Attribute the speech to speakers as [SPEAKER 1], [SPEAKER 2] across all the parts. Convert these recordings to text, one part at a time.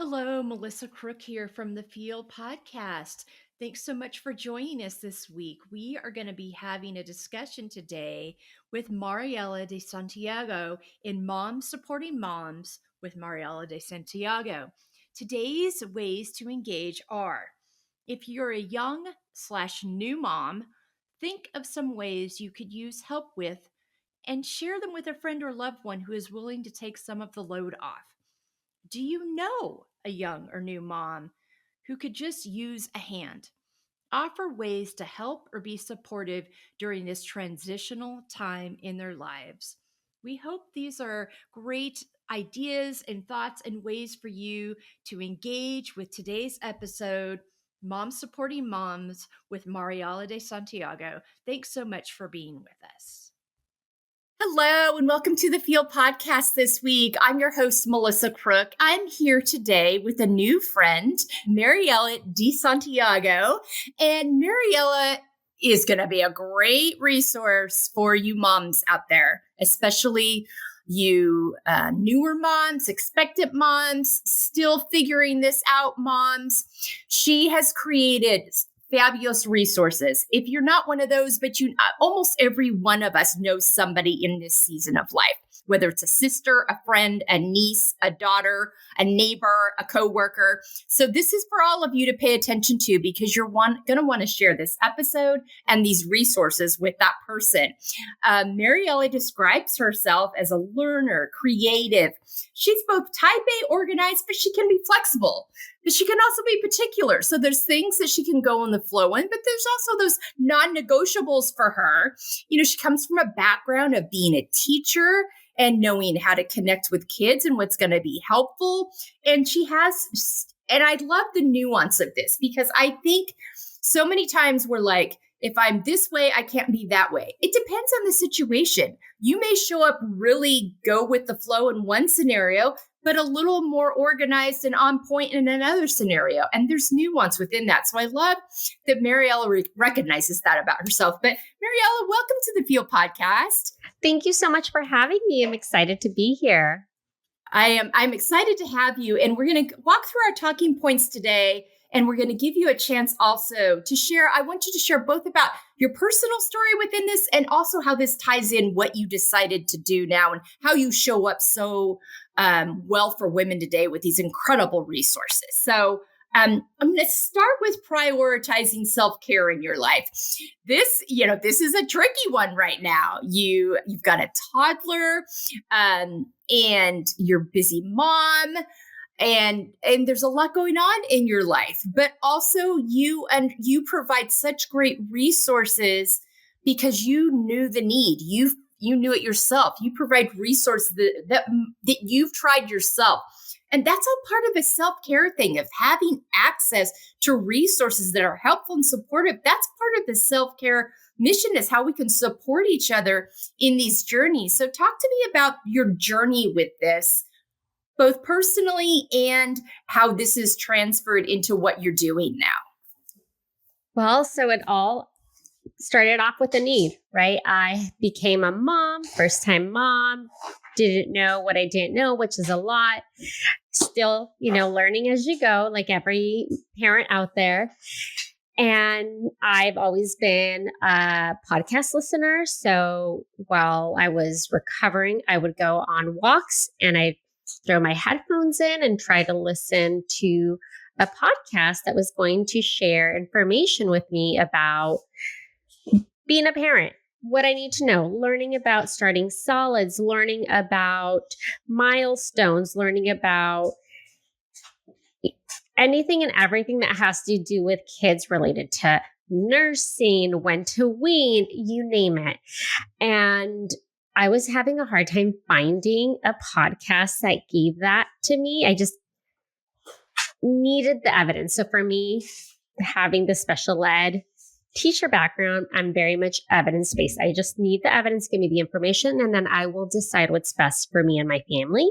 [SPEAKER 1] Hello, Melissa Crook here from the Field Podcast. Thanks so much for joining us this week. We are going to be having a discussion today with Mariela Desantiago in Moms Supporting Moms with Mariela Desantiago. Today's ways to engage are: if you're a young/new mom, think of some ways you could use help with and share them with a friend or loved one who is willing to take some of the load off. Do you know a young or new mom who could just use a hand? Offer ways to help or be supportive during this transitional time in their lives. We hope these are great ideas and thoughts and ways for you to engage with today's episode, Moms Supporting Moms with Mariela de Santiago. Thanks so much for being with us. Hello, and welcome to the Field Podcast this week. I'm your host, Melissa Crook. I'm here today with a new friend, Mariela Desantiago. And Mariela is going to be a great resource for you moms out there, especially you newer moms, expectant moms, still figuring this out moms. She has created fabulous resources. If you're not one of those, but almost every one of us knows somebody in this season of life, whether it's a sister, a friend, a niece, a daughter, a neighbor, a coworker. So this is for all of you to pay attention to, because you're going to want to share this episode and these resources with that person. Mariela describes herself as a learner, creative. She's both type A, organized, but she can be flexible. But she can also be particular. So there's things that she can go on the flow in, but there's also those non-negotiables for her. You know, she comes from a background of being a teacher and knowing how to connect with kids and what's going to be helpful. And I love the nuance of this, because I think so many times we're like, if I'm this way, I can't be that way. It depends on the situation. You may show up really go with the flow in one scenario, but a little more organized and on point in another scenario. And there's nuance within that. So I love that Mariela recognizes that about herself. But Mariela, welcome to the Field Podcast.
[SPEAKER 2] Thank you so much for having me. I'm excited to be here.
[SPEAKER 1] I'm excited to have you. And we're going to walk through our talking points today. And we're going to give you a chance also to share. I want you to share both about your personal story within this and also how this ties in what you decided to do now and how you show up so well for women today with these incredible resources. So I'm going to start with prioritizing self-care in your life. This is a tricky one right now. You've got a toddler and you're a busy mom. And there's a lot going on in your life, but also you provide such great resources because you knew the need. You knew it yourself. You provide resources that you've tried yourself. And that's all part of a self-care thing, of having access to resources that are helpful and supportive. That's part of the self-care mission, is how we can support each other in these journeys. So talk to me about your journey with this, both personally and how this is transferred into what you're doing now.
[SPEAKER 2] Well, so it all started off with a need, right? I became a mom, first-time mom, didn't know what I didn't know, which is a lot. Still, learning as you go, like every parent out there. And I've always been a podcast listener. So while I was recovering, I would go on walks and I'd throw my headphones in and try to listen to a podcast that was going to share information with me about being a parent, what I need to know, learning about starting solids, learning about milestones, learning about anything and everything that has to do with kids related to nursing, when to wean, you name it. And I was having a hard time finding a podcast that gave that to me. I just needed the evidence. So for me, having the special ed teacher background, I'm very much evidence-based. I just need the evidence, give me the information, and then I will decide what's best for me and my family.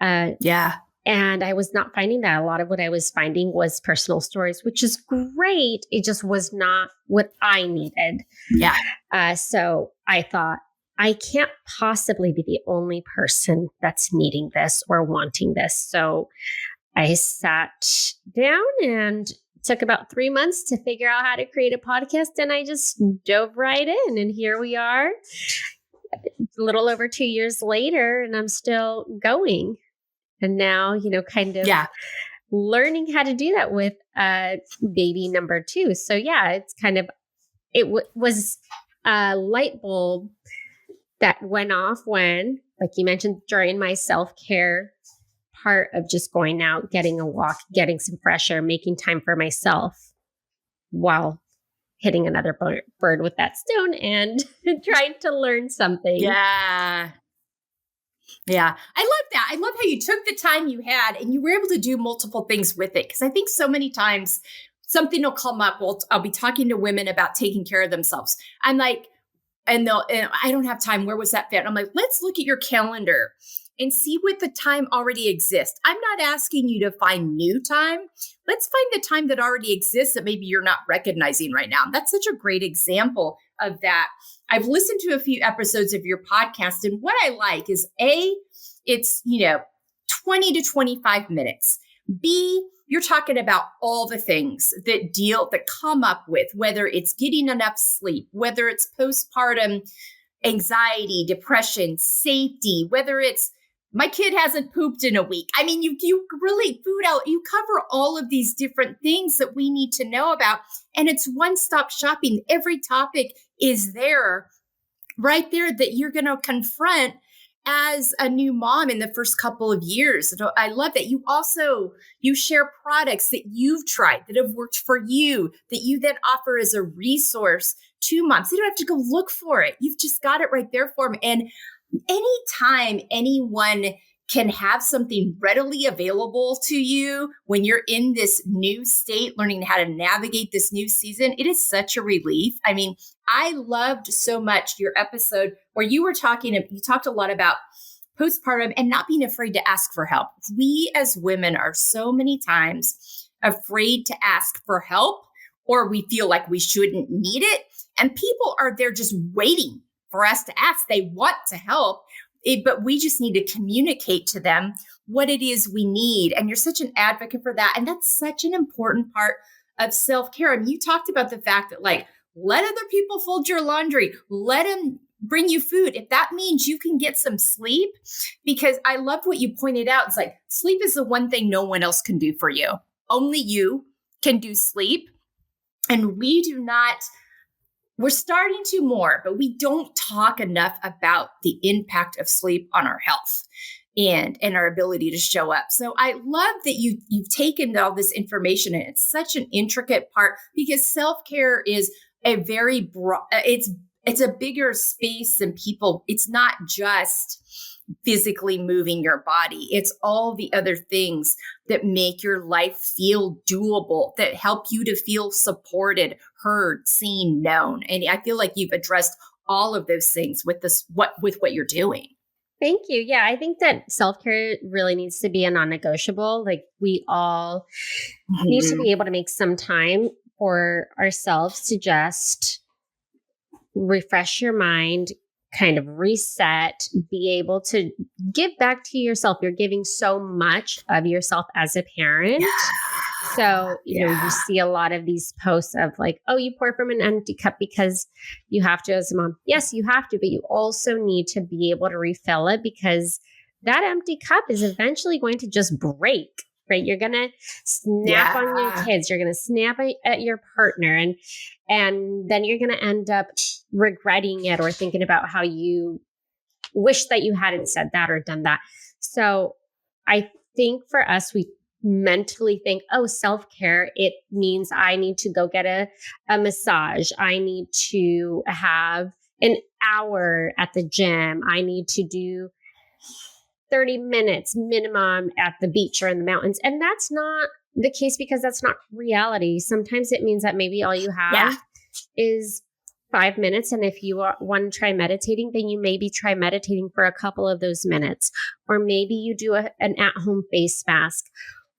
[SPEAKER 2] And I was not finding that. A lot of what I was finding was personal stories, which is great. It just was not what I needed.
[SPEAKER 1] Yeah.
[SPEAKER 2] So I thought, I can't possibly be the only person that's needing this or wanting this. So I sat down and took about 3 months to figure out how to create a podcast. And I just dove right in. And here we are, a little over 2 years later, and I'm still going. And now, kind of learning how to do that with baby number 2. So yeah, it's kind of, was a light bulb that went off when, like you mentioned, during my self-care part of just going out, getting a walk, getting some fresh air, making time for myself while hitting another bird with that stone and trying to learn something.
[SPEAKER 1] Yeah. Yeah. I love that. I love how you took the time you had and you were able to do multiple things with it. Because I think so many times something will come up. I'll be talking to women about taking care of themselves. I'm like, and I don't have time. Where was that fit? I'm like, let's look at your calendar and see what the time already exists. I'm not asking you to find new time. Let's find the time that already exists that maybe you're not recognizing right now. That's such a great example of that. I've listened to a few episodes of your podcast, and what I like is it's 20 to 25 minutes. B, you're talking about all the things that come up with, whether it's getting enough sleep, whether it's postpartum anxiety, depression, safety, whether it's my kid hasn't pooped in a week. I mean, you really you cover all of these different things that we need to know about. And it's one-stop shopping. Every topic is there, right there, that you're going to confront as a new mom in the first couple of years. So I love that. You share products that you've tried that have worked for you, that you then offer as a resource to moms. They don't have to go look for it. You've just got it right there for them. And anytime anyone can have something readily available to you when you're in this new state, learning how to navigate this new season, it is such a relief. I mean, I loved so much your episode where you talked a lot about postpartum and not being afraid to ask for help. We as women are so many times afraid to ask for help, or we feel like we shouldn't need it. And people are there just waiting for us to ask. They want to help, but we just need to communicate to them what it is we need. And you're such an advocate for that. And that's such an important part of self-care. And you talked about the fact that, like, let other people fold your laundry, let them bring you food. If that means you can get some sleep, because I love what you pointed out. It's like, sleep is the one thing no one else can do for you. Only you can do sleep. And we're starting to more, but we don't talk enough about the impact of sleep on our health and our ability to show up. So I love that you've taken all this information, and it's such an intricate part, because self-care is a very broad, it's a bigger space than people. It's not just physically moving your body. It's all the other things that make your life feel doable, that help you to feel supported, heard, seen, known. And I feel like you've addressed all of those things with what you're doing.
[SPEAKER 2] Thank you. Yeah, I think that self-care really needs to be a non-negotiable. Like, we all need to be able to make some time for ourselves to just refresh your mind, kind of reset, be able to give back to yourself. You're giving so much of yourself as a parent. Yeah. So, you see a lot of these posts of like, oh, you pour from an empty cup because you have to as a mom. Yes, you have to, but you also need to be able to refill it, because that empty cup is eventually going to just break, right? You're going to snap on your kids. You're going to snap at your partner. And then you're going to end up regretting it or thinking about how you wish that you hadn't said that or done that. So I think for us, we mentally think, oh, self-care, it means I need to go get a massage. I need to have an hour at the gym. I need to do 30 minutes minimum at the beach or in the mountains. And that's not the case, because that's not reality. Sometimes it means that maybe all you have is 5 minutes. And if you want to try meditating, then you maybe try meditating for a couple of those minutes. Or maybe you do an at-home face mask,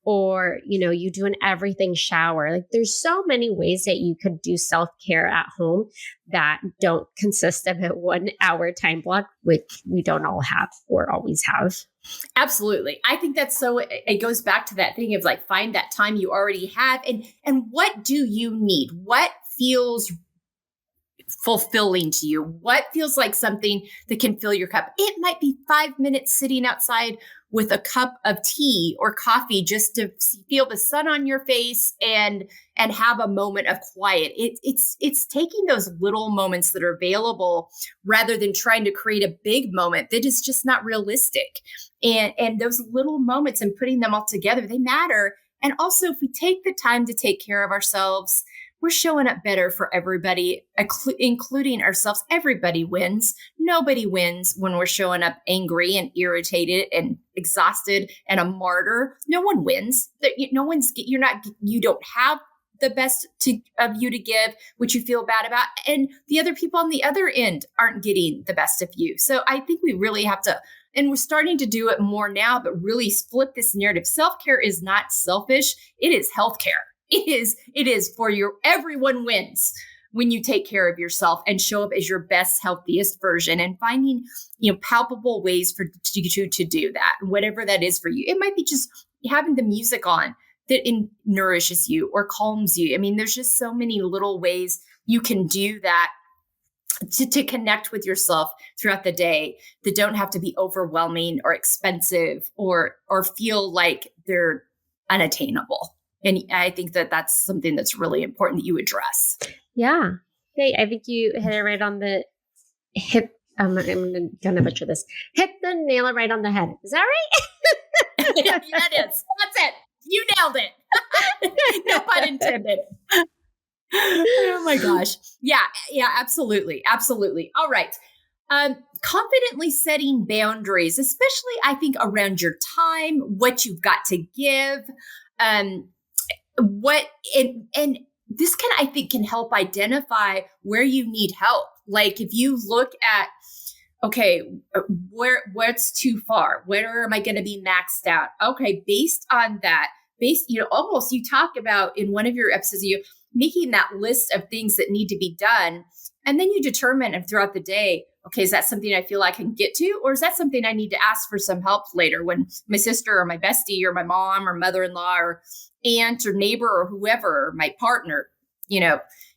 [SPEAKER 2] or, you do an everything shower. Like, there's so many ways that you could do self-care at home that don't consist of a 1 hour time block, which we don't all have or always have.
[SPEAKER 1] Absolutely. I think that's so, it goes back to that thing of like, find that time you already have, and what do you need? What feels fulfilling to you? What feels like something that can fill your cup? It might be 5 minutes sitting outside with a cup of tea or coffee just to feel the sun on your face and have a moment of quiet. It's taking those little moments that are available rather than trying to create a big moment that is just not realistic. And those little moments and putting them all together, they matter. And also, if we take the time to take care of ourselves, we're showing up better for everybody, including ourselves. Everybody wins. Nobody wins when we're showing up angry and irritated and exhausted and a martyr. No one wins. No one's, you're not, you don't have the best of you to give, which you feel bad about. And the other people on the other end aren't getting the best of you. So I think we really have to, and we're starting to do it more now, but really flip this narrative. Self-care is not selfish. It is healthcare. It is for your, everyone wins when you take care of yourself and show up as your best, healthiest version, and finding, palpable ways for you to do that, whatever that is for you. It might be just having the music on that nourishes you or calms you. I mean, there's just so many little ways you can do that to connect with yourself throughout the day that don't have to be overwhelming or expensive or feel like they're unattainable. And I think that that's something that's really important that you address.
[SPEAKER 2] Yeah. Hey, I think you hit it right on the hit. I'm gonna butcher this. Hit the nail right on the head. Is that right?
[SPEAKER 1] Yeah, that is. That's it. You nailed it. No pun intended. Oh my gosh. Yeah, absolutely. Absolutely. All right. Confidently setting boundaries, especially I think around your time, what you've got to give, what and this I think can help identify where you need help. Like if you look at, okay, what's too far? Where am I going to be maxed out? Okay, based on that, almost you talk about in one of your episodes, you making that list of things that need to be done. And then you determine throughout the day, okay, is that something I feel I can get to? Or is that something I need to ask for some help later when my sister or my bestie or my mom or mother-in-law or aunt or neighbor or whoever, or my partner,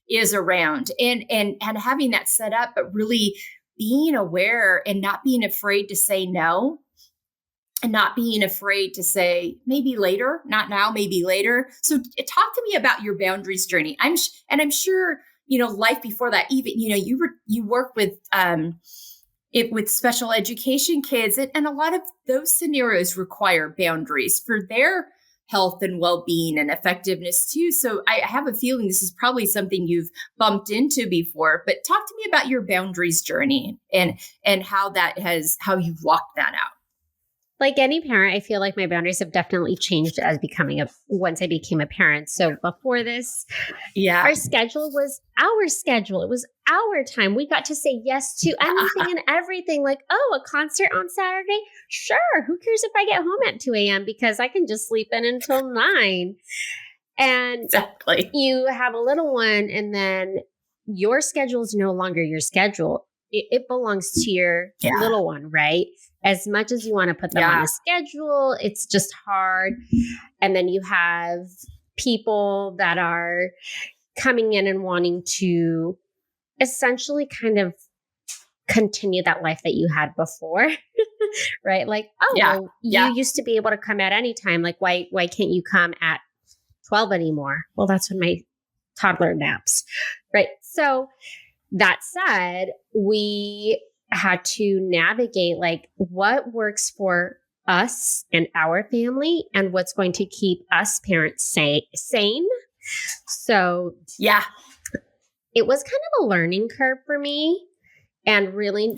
[SPEAKER 1] is around, and having that set up, but really being aware and not being afraid to say no, and not being afraid to say maybe later, not now, maybe later. So talk to me about your boundaries journey. I'm sure, life before that, even, you work with, with special education kids, and a lot of those scenarios require boundaries for their health and well-being and effectiveness too. So I have a feeling this is probably something you've bumped into before, but talk to me about your boundaries journey and how you've walked that out.
[SPEAKER 2] Like any parent, I feel like my boundaries have definitely changed as once I became a parent. So before this, our schedule was our schedule. It was our time. We got to say yes to anything and everything. Like, a concert on Saturday? Sure. Who cares if I get home at 2 a.m. because I can just sleep in until 9. And
[SPEAKER 1] exactly.
[SPEAKER 2] You have a little one, and then your schedule is no longer your schedule. It belongs to your little one, right? As much as you want to put them on a schedule, it's just hard. And then you have people that are coming in and wanting to essentially kind of continue that life that you had before, right? Like, you used to be able to come at any time. Like, why can't you come at 12 anymore? Well, that's when my toddler naps, right? So that said, we had to navigate like what works for us and our family and what's going to keep us parents sane. So it was kind of a learning curve for me, and really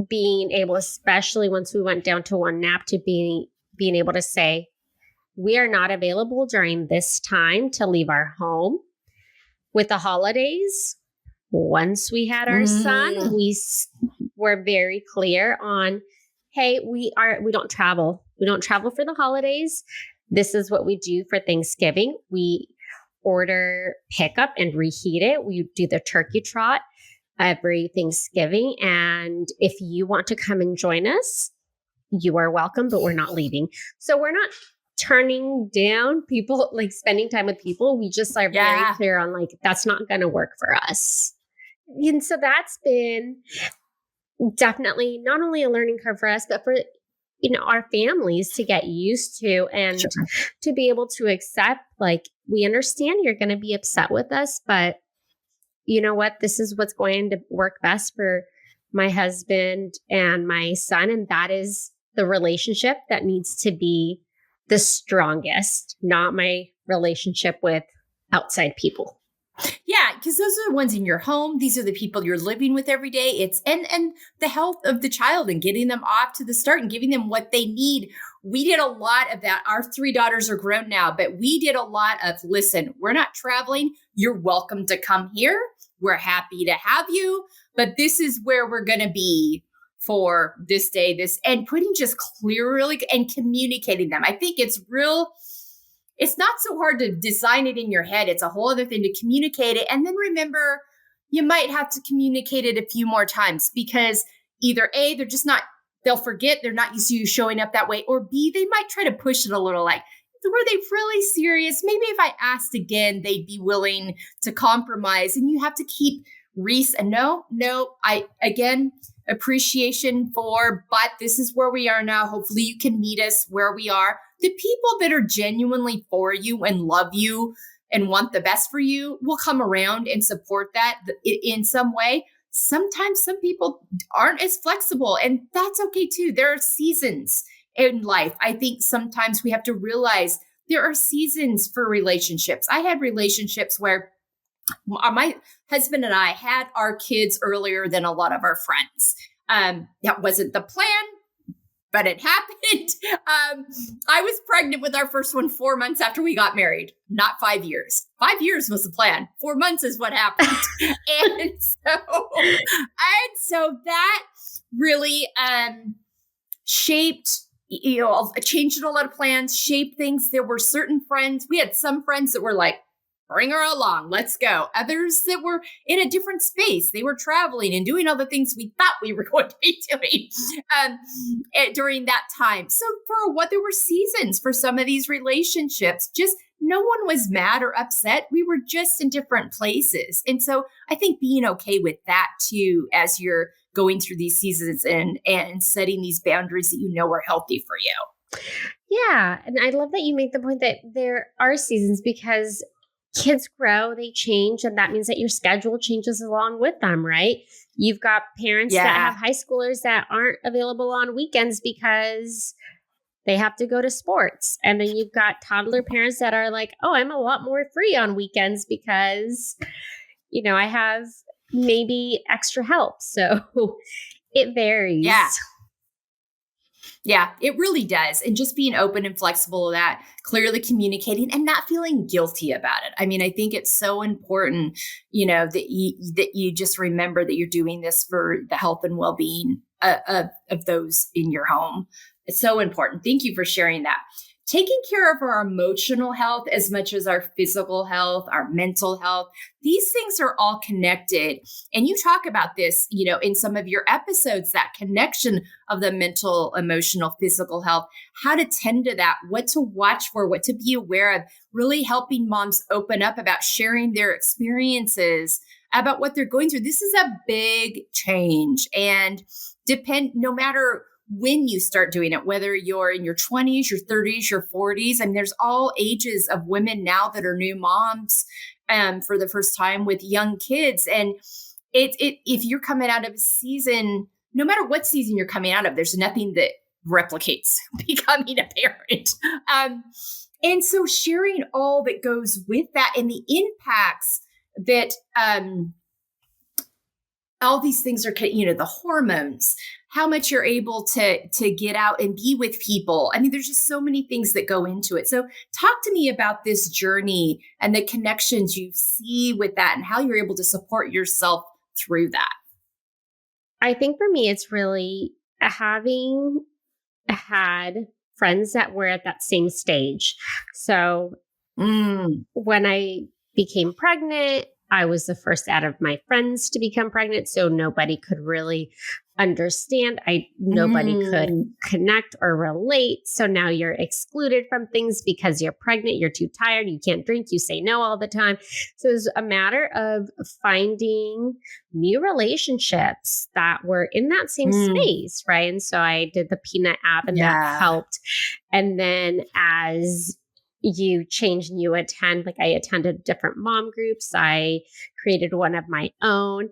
[SPEAKER 2] being able, especially once we went down to one nap, to being able to say, we are not available during this time to leave our home. With the holidays, once we had our son, we were very clear on, hey, we don't travel. We don't travel for the holidays. This is what we do for Thanksgiving. We order pickup and reheat it. We do the turkey trot every Thanksgiving. And if you want to come and join us, you are welcome, but we're not leaving. So we're not turning down people, like spending time with people. We just are very
[SPEAKER 1] Yeah.
[SPEAKER 2] clear on like, that's not going to work for us. And so that's been definitely not only a learning curve for us, but for our families to get used to and
[SPEAKER 1] Sure.
[SPEAKER 2] to be able to accept, like, we understand you're going to be upset with us, but you know what? This is what's going to work best for my husband and my son. And that is the relationship that needs to be the strongest, not my relationship with outside people.
[SPEAKER 1] Yeah, because those are the ones in your home. These are the people you're living with every day. It's and the health of the child and getting them off to the start and giving them what they need. We did a lot of that. Our 3 daughters are grown now, but we did a lot of, listen, we're not traveling. You're welcome to come here. We're happy to have you, but this is where we're going to be for this day, this, and putting just clearly and communicating them. I think it's not so hard to design it in your head. It's a whole other thing to communicate it. And then remember, you might have to communicate it a few more times because either A, they'll forget, they're not used to you showing up that way, or B, they might try to push it a little like, were they really serious? Maybe if I asked again, they'd be willing to compromise. And you have to keep again, appreciation for, but this is where we are now. Hopefully you can meet us where we are. The people that are genuinely for you and love you and want the best for you will come around and support that in some way. Sometimes some people aren't as flexible, and that's okay too. There are seasons in life. I think sometimes we have to realize there are seasons for relationships. I had relationships where my husband and I had our kids earlier than a lot of our friends. That wasn't the plan, but it happened. I was pregnant with our first one 4 months after we got married, not 5 years. 5 years was the plan. 4 months is what happened. and so that really shaped, changed a lot of plans, shaped things. There were certain friends. We had some friends that were like, bring her along, let's go. Others that were in a different space. They were traveling and doing all the things we thought we were going to be doing during that time. So there were seasons for some of these relationships. Just no one was mad or upset. We were just in different places. And so I think being okay with that too, as you're going through these seasons and setting these boundaries that you know are healthy for you.
[SPEAKER 2] Yeah. And I love that you make the point that there are seasons because kids grow, they change, and that means that your schedule changes along with them, right? You've got parents that have high schoolers that aren't available on weekends because they have to go to sports. And then you've got toddler parents that are like, oh, I'm a lot more free on weekends because, I have maybe extra help. So it varies.
[SPEAKER 1] Yeah, it really does. And just being open and flexible to that, clearly communicating and not feeling guilty about it. I mean, I think it's so important, that you just remember that you're doing this for the health and well-being of those in your home. It's so important. Thank you for sharing that. Taking care of our emotional health as much as our physical health, our mental health, these things are all connected. And you talk about this, in some of your episodes, that connection of the mental, emotional, physical health, how to tend to that, what to watch for, what to be aware of, really helping moms open up about sharing their experiences about what they're going through. This is a big change, and no matter when you start doing it, whether you're in your 20s, your 30s, your 40s, and there's all ages of women now that are new moms for the first time with young kids. And if you're coming out of a season, no matter what season you're coming out of, there's nothing that replicates becoming a parent. And so sharing all that goes with that and the impacts that all these things are, the hormones, how much you're able to get out and be with people. I mean, there's just so many things that go into it. So talk to me about this journey and the connections you see with that and how you're able to support yourself through that.
[SPEAKER 2] I think for me, it's really having had friends that were at that same stage. So when I became pregnant, I was the first out of my friends to become pregnant. So nobody could really understand. Nobody could connect or relate. So now you're excluded from things because you're pregnant, you're too tired, you can't drink, you say no all the time. So it's a matter of finding new relationships that were in that same space, right? And so I did the Peanut app and that helped. And then as you change and you attend, like I attended different mom groups, I created one of my own.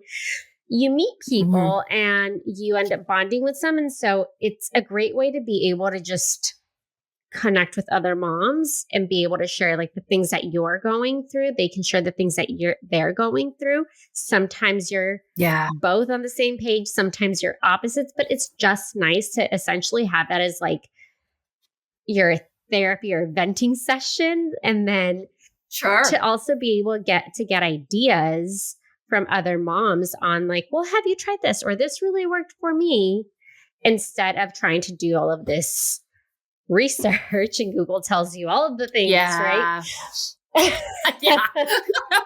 [SPEAKER 2] You meet people and you end up bonding with them. And so it's a great way to be able to just connect with other moms and be able to share like the things that you're going through. They can share the things that they're going through. Sometimes you're both on the same page. Sometimes you're opposites, but it's just nice to essentially have that as like your therapy or venting session. And then to also be able to get ideas from other moms on like, well, have you tried this? Or this really worked for me, instead of trying to do all of this research and Google tells you all of the things, right?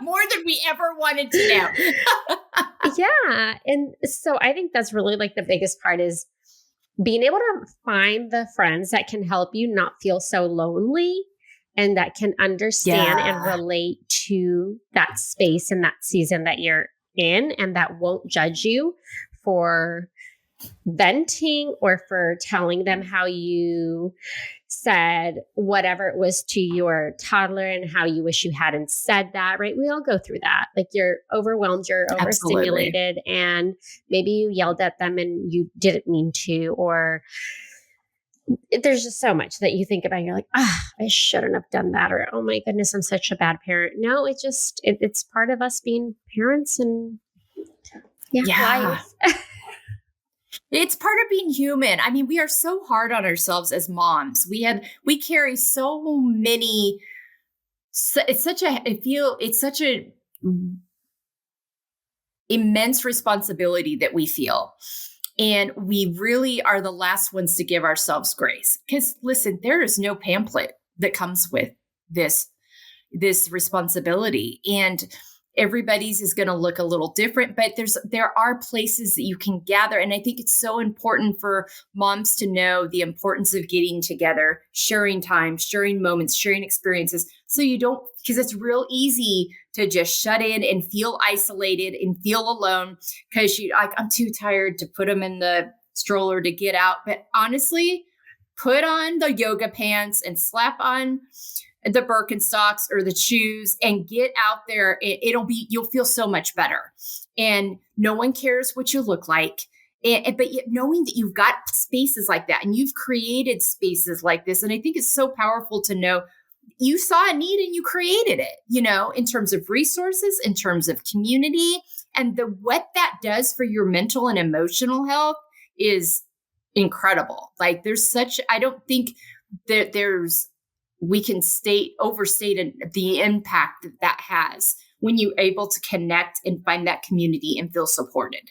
[SPEAKER 1] More than we ever wanted to know.
[SPEAKER 2] Yeah. And so I think that's really like the biggest part is being able to find the friends that can help you not feel so lonely and that can understand and relate to that space and that season that you're in, and that won't judge you for venting or for telling them how you said whatever it was to your toddler and how you wish you hadn't said that, right? We all go through that. Like you're overwhelmed, you're overstimulated, and maybe you yelled at them and you didn't mean to, or there's just so much that you think about. You're like, I shouldn't have done that. Or, oh my goodness, I'm such a bad parent. No, it's part of us being parents and life.
[SPEAKER 1] It's part of being human. I mean, we are so hard on ourselves as moms. We carry so many, it's such a immense responsibility that we feel. And we really are the last ones to give ourselves grace. Because listen, there is no pamphlet that comes with this responsibility. And everybody's is going to look a little different, but there are places that you can gather. And I think it's so important for moms to know the importance of getting together, sharing time, sharing moments, sharing experiences. So you don't, because it's real easy to just shut in and feel isolated and feel alone because I'm too tired to put them in the stroller to get out. But honestly, put on the yoga pants and slap on the Birkenstocks or the shoes and get out there. You'll feel so much better. And no one cares what you look like. But yet knowing that you've got spaces like that and you've created spaces like this. And I think it's so powerful to know you saw a need and you created it, in terms of resources, in terms of community, and what that does for your mental and emotional health is incredible. Like I don't think that we can overstate the impact that has when you're able to connect and find that community and feel supported.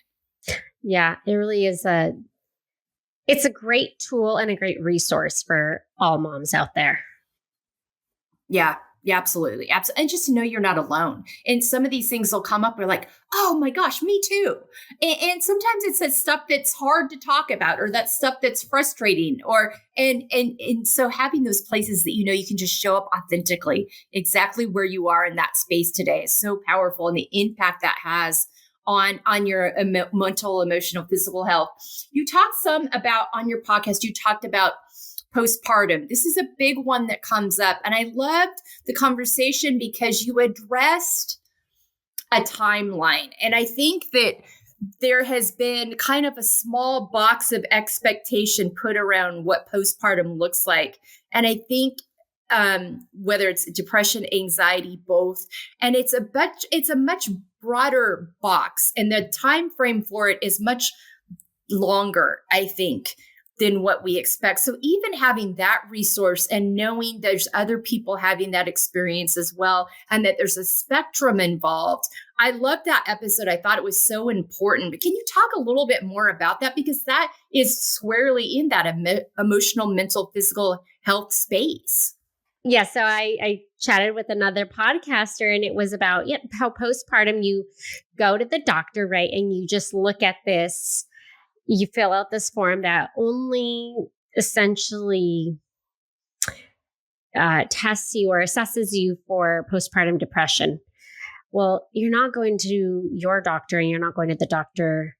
[SPEAKER 2] Yeah, it really is it's a great tool and a great resource for all moms out there.
[SPEAKER 1] Yeah, absolutely. And just to know you're not alone. And some of these things will come up. We're like, oh my gosh, me too. And sometimes it's that stuff that's hard to talk about, or that stuff that's frustrating, and so having those places that, you can just show up authentically, exactly where you are in that space today is so powerful. And the impact that has on your mental, emotional, physical health. You talked some about on your podcast, you talked about postpartum. This is a big one that comes up. And I loved the conversation because you addressed a timeline. And I think that there has been kind of a small box of expectation put around what postpartum looks like. And I think whether it's depression, anxiety, both, and it's a much broader box. And the time frame for it is much longer, I think, than what we expect. So even having that resource and knowing there's other people having that experience as well, and that there's a spectrum involved. I loved that episode. I thought it was so important. But can you talk a little bit more about that? Because that is squarely in that emotional, mental, physical health space.
[SPEAKER 2] Yeah. So I chatted with another podcaster, and it was about how postpartum, you go to the doctor, right? And you just look at this you fill out this form that only essentially tests you or assesses you for postpartum depression. Well, you're not going to your doctor and you're not going to the doctor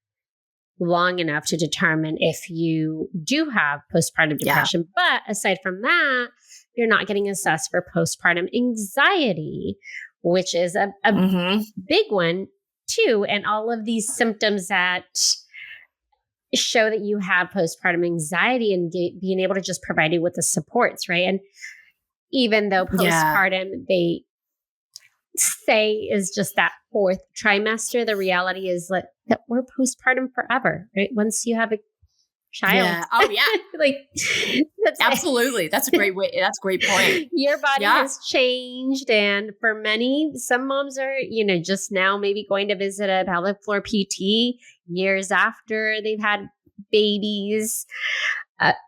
[SPEAKER 2] long enough to determine if you do have postpartum
[SPEAKER 1] Yeah.
[SPEAKER 2] depression. But aside from that, you're not getting assessed for postpartum anxiety, which is a big one too. And all of these symptoms that show that you have postpartum anxiety and being able to just provide you with the supports, right? And even though postpartum, they say is just that fourth trimester, the reality is that we're postpartum forever, right? Once you have a child.
[SPEAKER 1] Yeah. Oh yeah.
[SPEAKER 2] Like
[SPEAKER 1] absolutely. That's a great way. That's a great point.
[SPEAKER 2] Your body has changed. And for many, some moms are, just now maybe going to visit a pelvic floor PT years after they've had babies.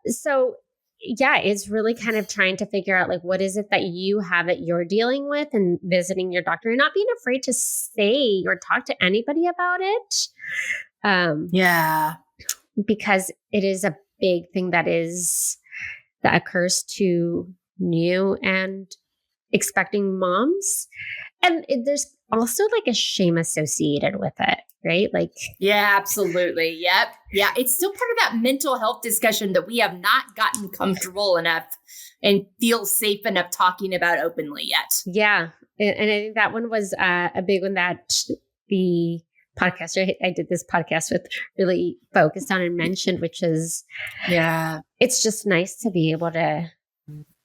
[SPEAKER 2] So yeah, it's really kind of trying to figure out like, what is it that you have that you're dealing with and visiting your doctor and not being afraid to say or talk to anybody about it. Because it is a big thing that occurs to new and expecting moms. And there's also like a shame associated with it, right? Like,
[SPEAKER 1] yeah, absolutely. Yep. Yeah. It's still part of that mental health discussion that we have not gotten comfortable enough and feel safe enough talking about openly yet.
[SPEAKER 2] Yeah. And I think that one was a big one that the podcaster I did this podcast with really focused on and mentioned, which is, it's just nice to be able to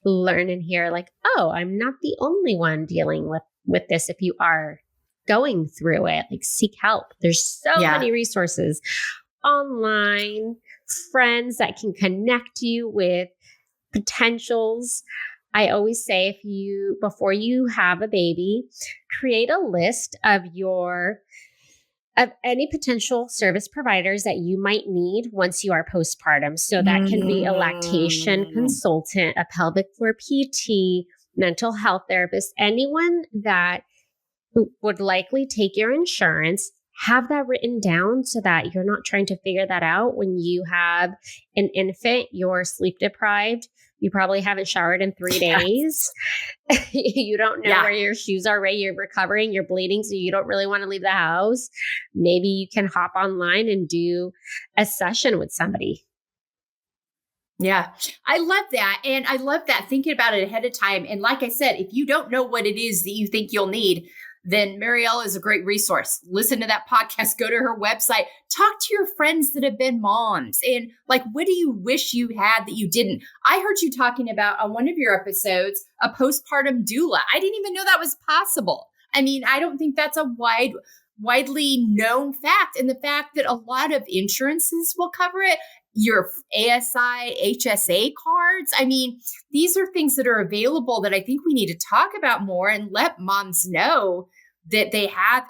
[SPEAKER 2] learn and hear like, oh, I'm not the only one dealing with this. If you are going through it, like seek help. There's so many resources online, friends that can connect you with potentials. I always say before you have a baby, create a list of any potential service providers that you might need once you are postpartum. So that can be a lactation consultant, a pelvic floor PT, mental health therapist, anyone that would likely take your insurance. Have that written down so that you're not trying to figure that out when you have an infant, you're sleep deprived. You probably haven't showered in 3 days. You don't know where your shoes are, right? You're recovering, you're bleeding, so you don't really want to leave the house. Maybe you can hop online and do a session with somebody.
[SPEAKER 1] Yeah, I love that. And I love that thinking about it ahead of time. And like I said, if you don't know what it is that you think you'll need, then Mariela is a great resource. Listen to that podcast, go to her website, talk to your friends that have been moms. And like, what do you wish you had that you didn't? I heard you talking about on one of your episodes, a postpartum doula. I didn't even know that was possible. I mean, I don't think that's a widely known fact. And the fact that a lot of insurances will cover it, your ASI, HSA cards. I mean, these are things that are available that I think we need to talk about more and let moms know that they have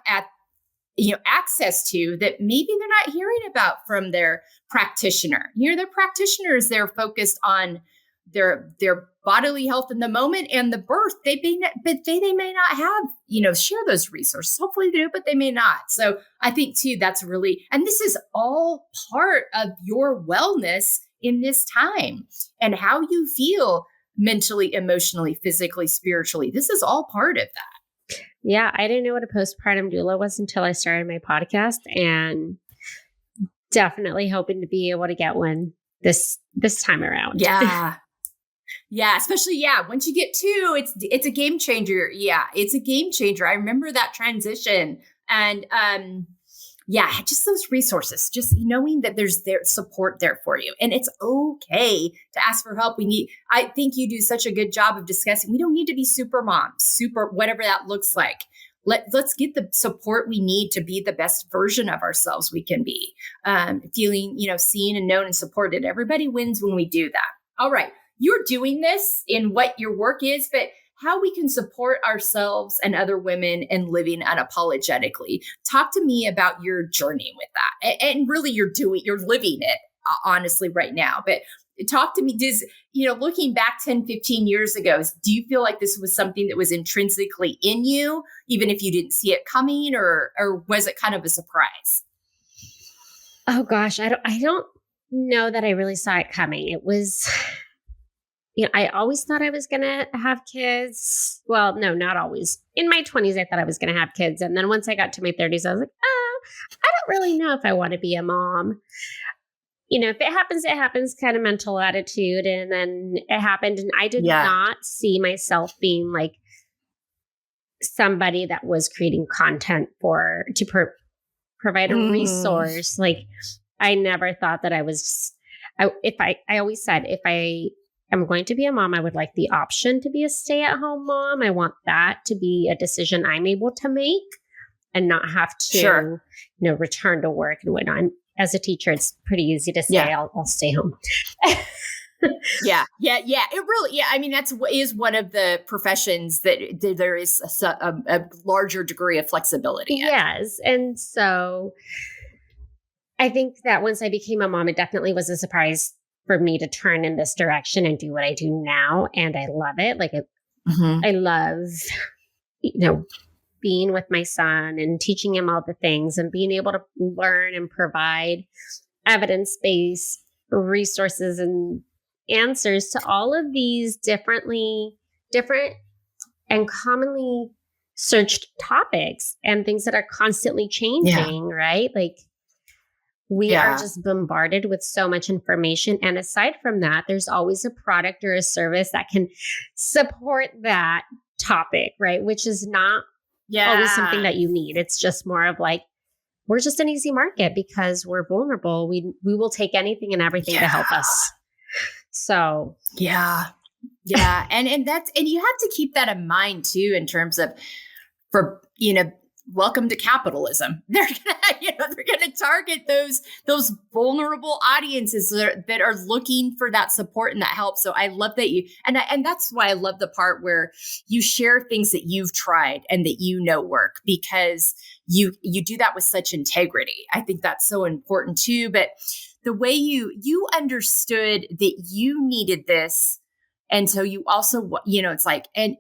[SPEAKER 1] access to that maybe they're not hearing about from their practitioner. Their practitioners, they're focused on their bodily health in the moment and the birth. They may not have, share those resources. Hopefully they do, but they may not. So I think too, that's really, and this is all part of your wellness in this time and how you feel mentally, emotionally, physically, spiritually. This is all part of that.
[SPEAKER 2] Yeah. I didn't know what a postpartum doula was until I started my podcast, and definitely hoping to be able to get one this time around.
[SPEAKER 1] Yeah. Yeah, especially, once you get two, it's a game changer. Yeah, it's a game changer. I remember that transition and just those resources, just knowing that there's support there for you. And it's okay to ask for help. I think you do such a good job of discussing, we don't need to be super moms, whatever that looks like. Let's get the support we need to be the best version of ourselves we can be. Feeling, seen and known and supported. Everybody wins when we do that. All right. You're doing this in what your work is, but how we can support ourselves and other women in living unapologetically. Talk to me about your journey with that. And really you're living it honestly right now, but talk to me. Looking back 10, 15 years ago, do you feel like this was something that was intrinsically in you, even if you didn't see it coming, or was it kind of a surprise?
[SPEAKER 2] Oh gosh, I don't know that I really saw it coming. It was, I always thought I was going to have kids. Well, no, not always. In my 20s, I thought I was going to have kids. And then once I got to my 30s, I was like, I don't really know if I want to be a mom. If it happens kind of mental attitude. And then it happened. And I did
[SPEAKER 1] Yeah.
[SPEAKER 2] not see myself being like somebody that was creating content provide a
[SPEAKER 1] Mm.
[SPEAKER 2] resource. Like I never thought that I was, I always said, if I am going to be a mom, I would like the option to be a stay at home mom. I want that to be a decision I'm able to make and not have to,
[SPEAKER 1] Sure.
[SPEAKER 2] return to work and whatnot. And as a teacher, it's pretty easy to say,
[SPEAKER 1] Yeah.
[SPEAKER 2] I'll stay home.
[SPEAKER 1] Yeah. Yeah. Yeah. It really, yeah. I mean, that's what is one of the professions that there is a larger degree of flexibility in.
[SPEAKER 2] Yes. And so I think that once I became a mom, it definitely was a surprise for me to turn in this direction and do what I do now. And I love it. Like
[SPEAKER 1] Mm-hmm.
[SPEAKER 2] I love, you know, being with my son and teaching him all the things and being able to learn and provide evidence-based resources and answers to all of these different and commonly searched topics and things that are constantly
[SPEAKER 1] Yeah.
[SPEAKER 2] changing, right? Like we are
[SPEAKER 1] Yeah.
[SPEAKER 2] just bombarded with so much information. And aside from that, there's always a product or a service that can support that topic, right? Which is not always something
[SPEAKER 1] Yeah.
[SPEAKER 2] that you need. It's just more of like, we're just an easy market because we're vulnerable. We will take anything and everything to
[SPEAKER 1] Yeah.
[SPEAKER 2] help us. So
[SPEAKER 1] Yeah. Yeah. And you have to keep that in mind too, in terms of welcome to capitalism. They're gonna target those vulnerable audiences that are looking for that support and that help. So I love that and that's why I love the part where you share things that you've tried and that work, because you do that with such integrity. I think that's so important too. But the way you understood that you needed this, and so you also, it's like, and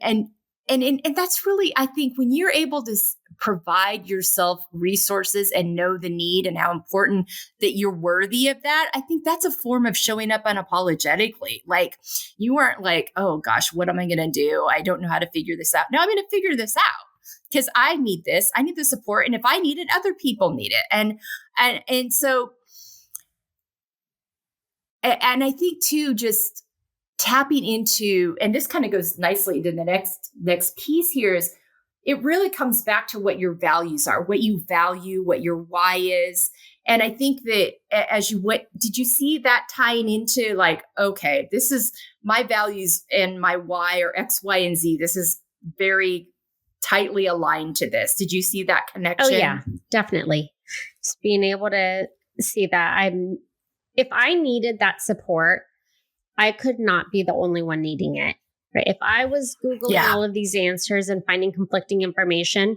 [SPEAKER 1] that's really, I think, when you're able to provide yourself resources and know the need and how important that you're worthy of that, I think that's a form of showing up unapologetically. Like you weren't like, oh gosh, what am I going to do? I don't know how to figure this out. No, I'm going to figure this out because I need this. I need the support. And if I need it, other people need it. And so, and I think too, just tapping into, and this kind of goes nicely to the next piece here, is it really comes back to what your values are, what you value, what your why is. And I think that what did you see that tying into, like, okay, this is my values and my why, or X, Y, and Z. This is very tightly aligned to this. Did you see that connection?
[SPEAKER 2] oh yeah, definitely. Just being able to see that if I needed that support, I could not be the only one needing it. Right? If I was Googling
[SPEAKER 1] Yeah.
[SPEAKER 2] all of these answers and finding conflicting information,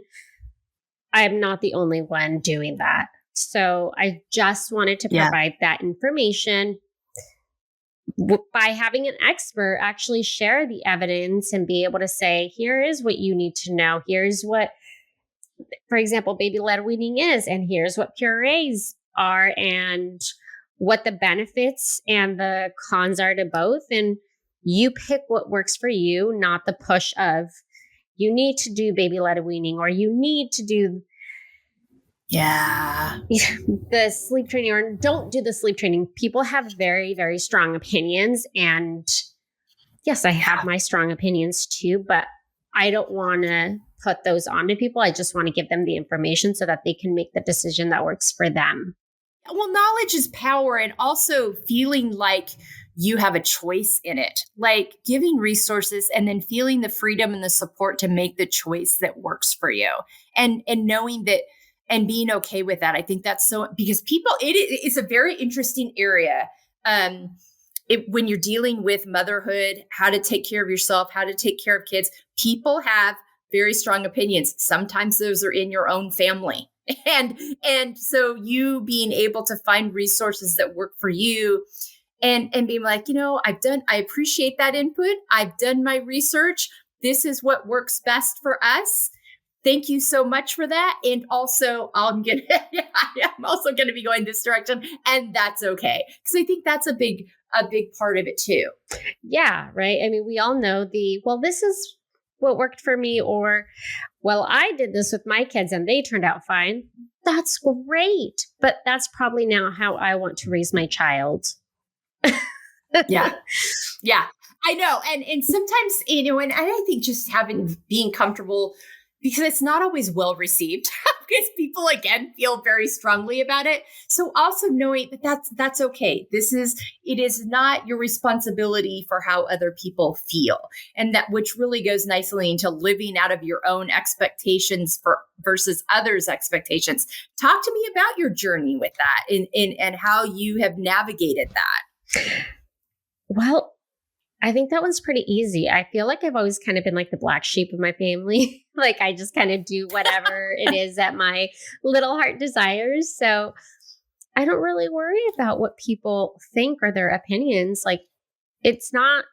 [SPEAKER 2] I'm not the only one doing that. So I just wanted to
[SPEAKER 1] Yeah.
[SPEAKER 2] provide that information by having an expert actually share the evidence and be able to say, here is what you need to know. Here's what, for example, baby led weaning is, and here's what purees are, and what the benefits and the cons are to both. And you pick what works for you, not the push of you need to do baby led weaning or you need to do
[SPEAKER 1] Yeah.
[SPEAKER 2] the sleep training or don't do the sleep training. People have very, very strong opinions. And yes, I have my strong opinions too, but I don't want to put those onto people. I just want to give them the information so that they can make the decision that works for them.
[SPEAKER 1] Well, knowledge is power, and also feeling like you have a choice in it, like giving resources and then feeling the freedom and the support to make the choice that works for you, and knowing that and being okay with that. I think that's so, because it's a very interesting area. When you're dealing with motherhood, how to take care of yourself, how to take care of kids, people have very strong opinions. Sometimes those are in your own family. And so you being able to find resources that work for you, and being like, I appreciate that input. I've done my research. This is what works best for us. thank you so much for that. And also, I'm also gonna be going this direction, and that's okay, because I think that's a big part of it too.
[SPEAKER 2] Yeah, right. I mean, we all know this is what worked for me, or, well, I did this with my kids and they turned out fine. That's great. But that's probably now how I want to raise my child.
[SPEAKER 1] Yeah. Yeah, I know. And sometimes, and I think just being comfortable, because it's not always well received, because people again feel very strongly about it. So also knowing that that's okay. It is not your responsibility for how other people feel. And that, which really goes nicely into living out of your own expectations versus others' expectations. Talk to me about your journey with that, and how you have navigated that.
[SPEAKER 2] Well, I think that one's pretty easy. I feel like I've always kind of been like the black sheep of my family. Like I just kind of do whatever it is that my little heart desires. So I don't really worry about what people think or their opinions. Like it's not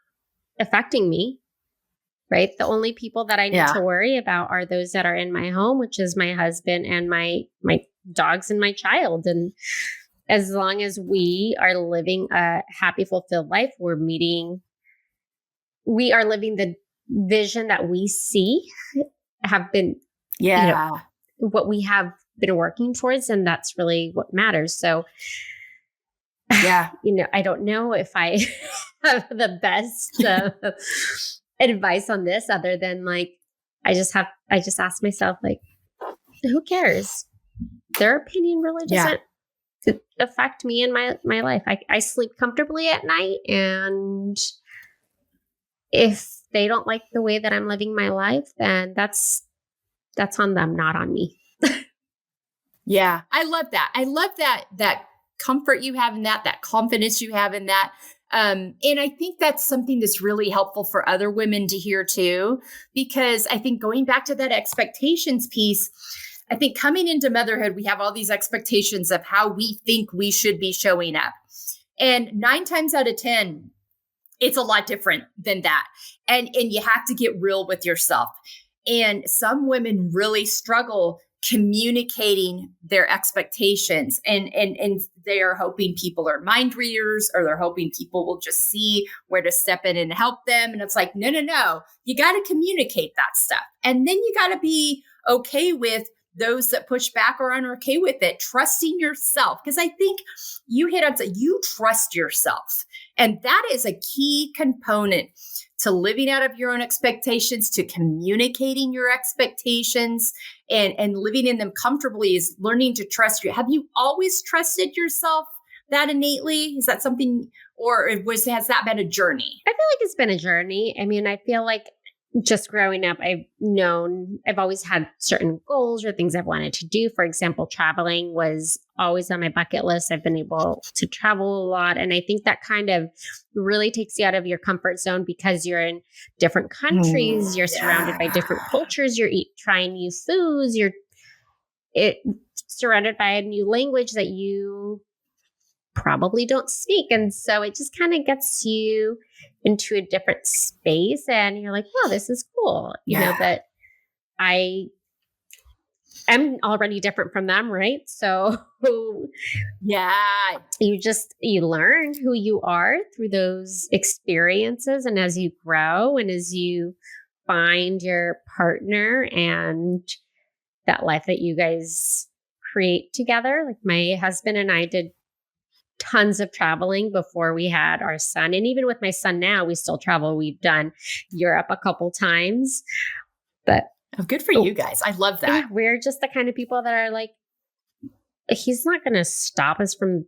[SPEAKER 2] affecting me, right? The only people that I need to worry about are those that are in my home, which is my husband and my dogs and my child. And as long as we are living a happy, fulfilled life, we are living the vision that we see, have been, what we have been working towards. And that's really what matters. So,
[SPEAKER 1] yeah,
[SPEAKER 2] I don't know if I have the best advice on this, other than like, I just ask myself, like, who cares? Their opinion really doesn't affect me in my life. I sleep comfortably at night, and if they don't like the way that I'm living my life, then that's on them, not on me.
[SPEAKER 1] Yeah, I love that. I love that comfort you have in that confidence you have in that. And I think that's something that's really helpful for other women to hear too, because I think going back to that expectations piece, I think coming into motherhood, we have all these expectations of how we think we should be showing up. And 9 times out of 10, it's a lot different than that. And you have to get real with yourself. And some women really struggle communicating their expectations, and they are hoping people are mind readers, or they're hoping people will just see where to step in and help them. And it's like, no, you got to communicate that stuff. And then you got to be okay with those that push back or aren't okay with it, trusting yourself. Because I think you hit on, you trust yourself. And that is a key component to living out of your own expectations, to communicating your expectations, and living in them comfortably, is learning to trust you. Have you always trusted yourself that innately? Is that something, or has that been a journey?
[SPEAKER 2] I feel like it's been a journey. I mean, I feel like just growing up, I've always had certain goals or things I've wanted to do. For example, traveling was always on my bucket list. I've been able to travel a lot. And I think that kind of really takes you out of your comfort zone, because you're in different countries, you're surrounded by different cultures, trying new foods, you're surrounded by a new language that you probably don't speak. And so it just kind of gets you into a different space, and you're like, wow, this is cool. You know, that I am already different from them, right? So you learn who you are through those experiences. And as you grow and as you find your partner and that life that you guys create together, like my husband and I did tons of traveling before we had our son. And even with my son now, we still travel. We've done Europe a couple times. But
[SPEAKER 1] good for you guys. I love that.
[SPEAKER 2] Yeah, we're just the kind of people that are like, he's not going to stop us from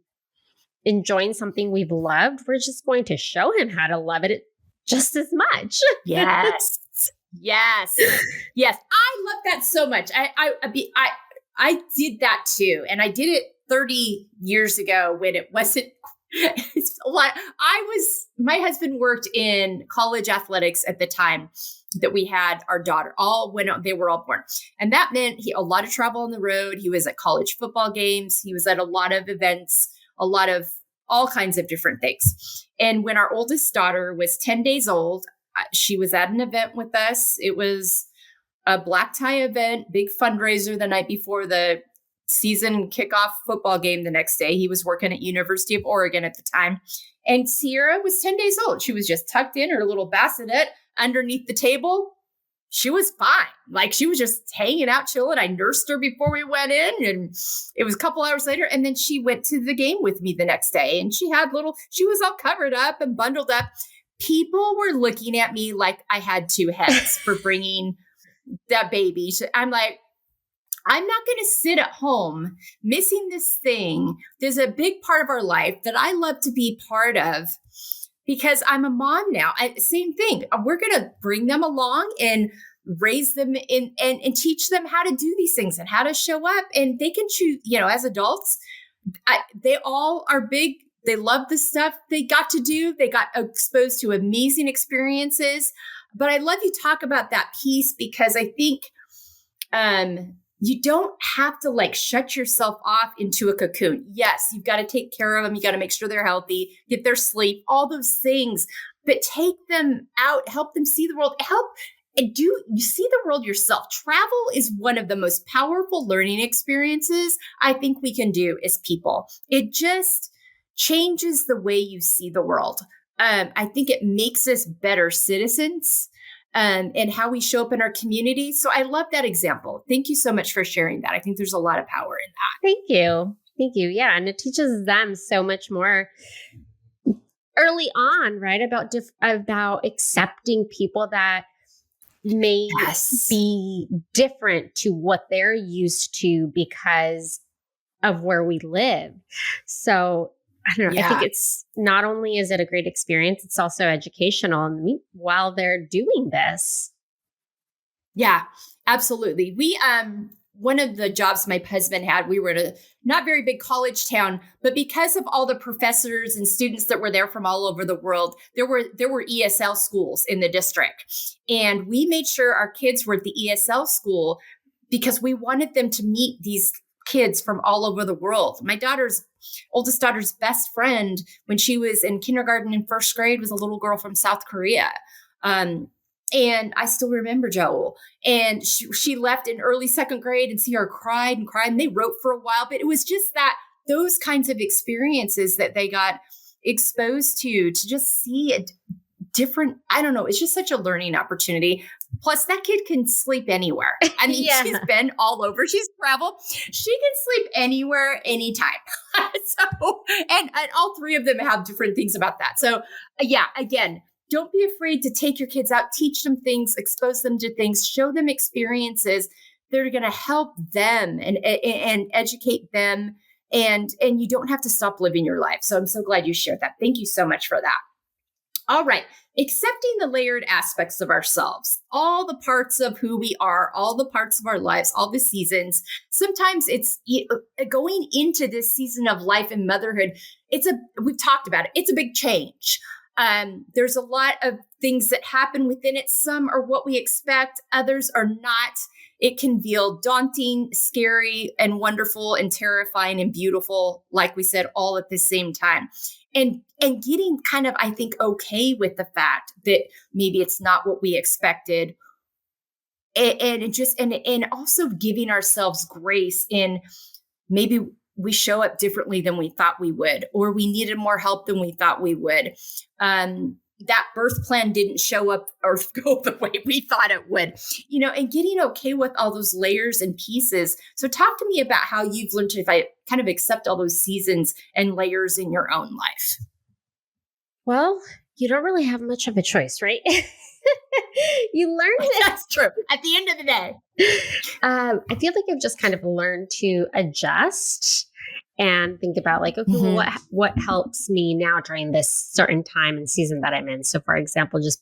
[SPEAKER 2] enjoying something we've loved. We're just going to show him how to love it just as much.
[SPEAKER 1] Yes. I love that so much. I did that too. And I did it 30 years ago when it wasn't it's a lot. My husband worked in college athletics at the time that we had our daughter, they were all born. And that meant a lot of travel on the road. He was at college football games. He was at a lot of events, a lot of all kinds of different things. And when our oldest daughter was 10 days old, she was at an event with us. It was
[SPEAKER 3] a black tie event, big fundraiser the night before the season kickoff football game the next day. He was working at University of Oregon at the time. And Sierra was 10 days old. She was just tucked in her little bassinet underneath the table. She was fine. Like, she was just hanging out, chilling. I nursed her before we went in, and it was a couple hours later. And then she went to the game with me the next day, and she was all covered up and bundled up. People were looking at me like I had two heads for bringing that baby. I'm like, I'm not going to sit at home missing this thing. There's a big part of our life that I love to be part of because I'm a mom now. Same thing. We're going to bring them along and raise them in and teach them how to do these things and how to show up. And they can choose, as adults, they all are big. They love the stuff they got to do. They got exposed to amazing experiences. But I love you talk about that piece because I think, you don't have to shut yourself off into a cocoon. Yes, you've got to take care of them. You got to make sure they're healthy, get their sleep, all those things, but take them out, help them see the world, you see the world yourself. Travel is one of the most powerful learning experiences I think we can do as people. It just changes the way you see the world. I think it makes us better citizens. And how we show up in our community. So I love that example. Thank you so much for sharing that. I think there's a lot of power in that.
[SPEAKER 2] Thank you. Thank you. Yeah. And it teaches them so much more early on, right? About accepting people that may be different to what they're used to because of where we live. So I don't know. Yeah. I think it's not only is it a great experience, it's also educational while they're doing this.
[SPEAKER 3] Yeah, absolutely. We, one of the jobs my husband had, we were in a not very big college town, but because of all the professors and students that were there from all over the world, there were ESL schools in the district. And we made sure our kids were at the ESL school because we wanted them to meet these kids from all over the world. My oldest daughter's best friend when she was in kindergarten and first grade was a little girl from South Korea. And I still remember Joel. And she left in early second grade and see her cried and cried. And they wrote for a while, but it was just those kinds of experiences that they got exposed to just see a different, I don't know, it's just such a learning opportunity. Plus, that kid can sleep anywhere. I mean, yeah. She's been all over. She's traveled. She can sleep anywhere, anytime. And all three of them have different things about that. So, yeah, again, don't be afraid to take your kids out, teach them things, expose them to things, show them experiences that are going to help them and educate them. And you don't have to stop living your life. So I'm so glad you shared that. Thank you so much for that. All right. Accepting the layered aspects of ourselves, all the parts of who we are, all the parts of our lives, all the seasons. Sometimes it's going into this season of life and motherhood. We've talked about it. It's a big change. There's a lot of things that happen within it. Some are what we expect. Others are not. It can feel daunting, scary, and wonderful, and terrifying and beautiful, like we said, all at the same time. And getting kind of, I think, okay with the fact that maybe it's not what we expected. And also giving ourselves grace in maybe we show up differently than we thought we would, or we needed more help than we thought we would. That birth plan didn't show up or go the way we thought it would, and getting okay with all those layers and pieces. So talk to me about how you've learned to kind of accept all those seasons and layers in your own life.
[SPEAKER 2] Well, you don't really have much of a choice, right? You learn it.
[SPEAKER 3] That's true. At the end of the day.
[SPEAKER 2] I feel like I've just kind of learned to adjust and think about okay, well, what helps me now during this certain time and season that I'm in. So for example, just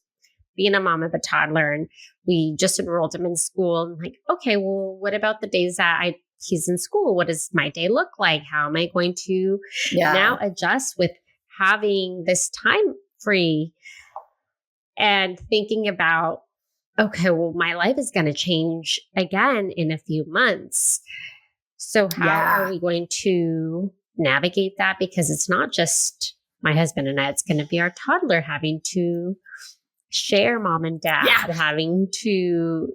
[SPEAKER 2] being a mom of a toddler, and we just enrolled him in school. And okay, well, what about the days that he's in school? What does my day look like? How am I going to now adjust with having this time free and thinking about, okay, well, my life is going to change again in a few months. So how are we going to navigate that? Because it's not just my husband and I, it's going to be our toddler having to share mom and dad, having to,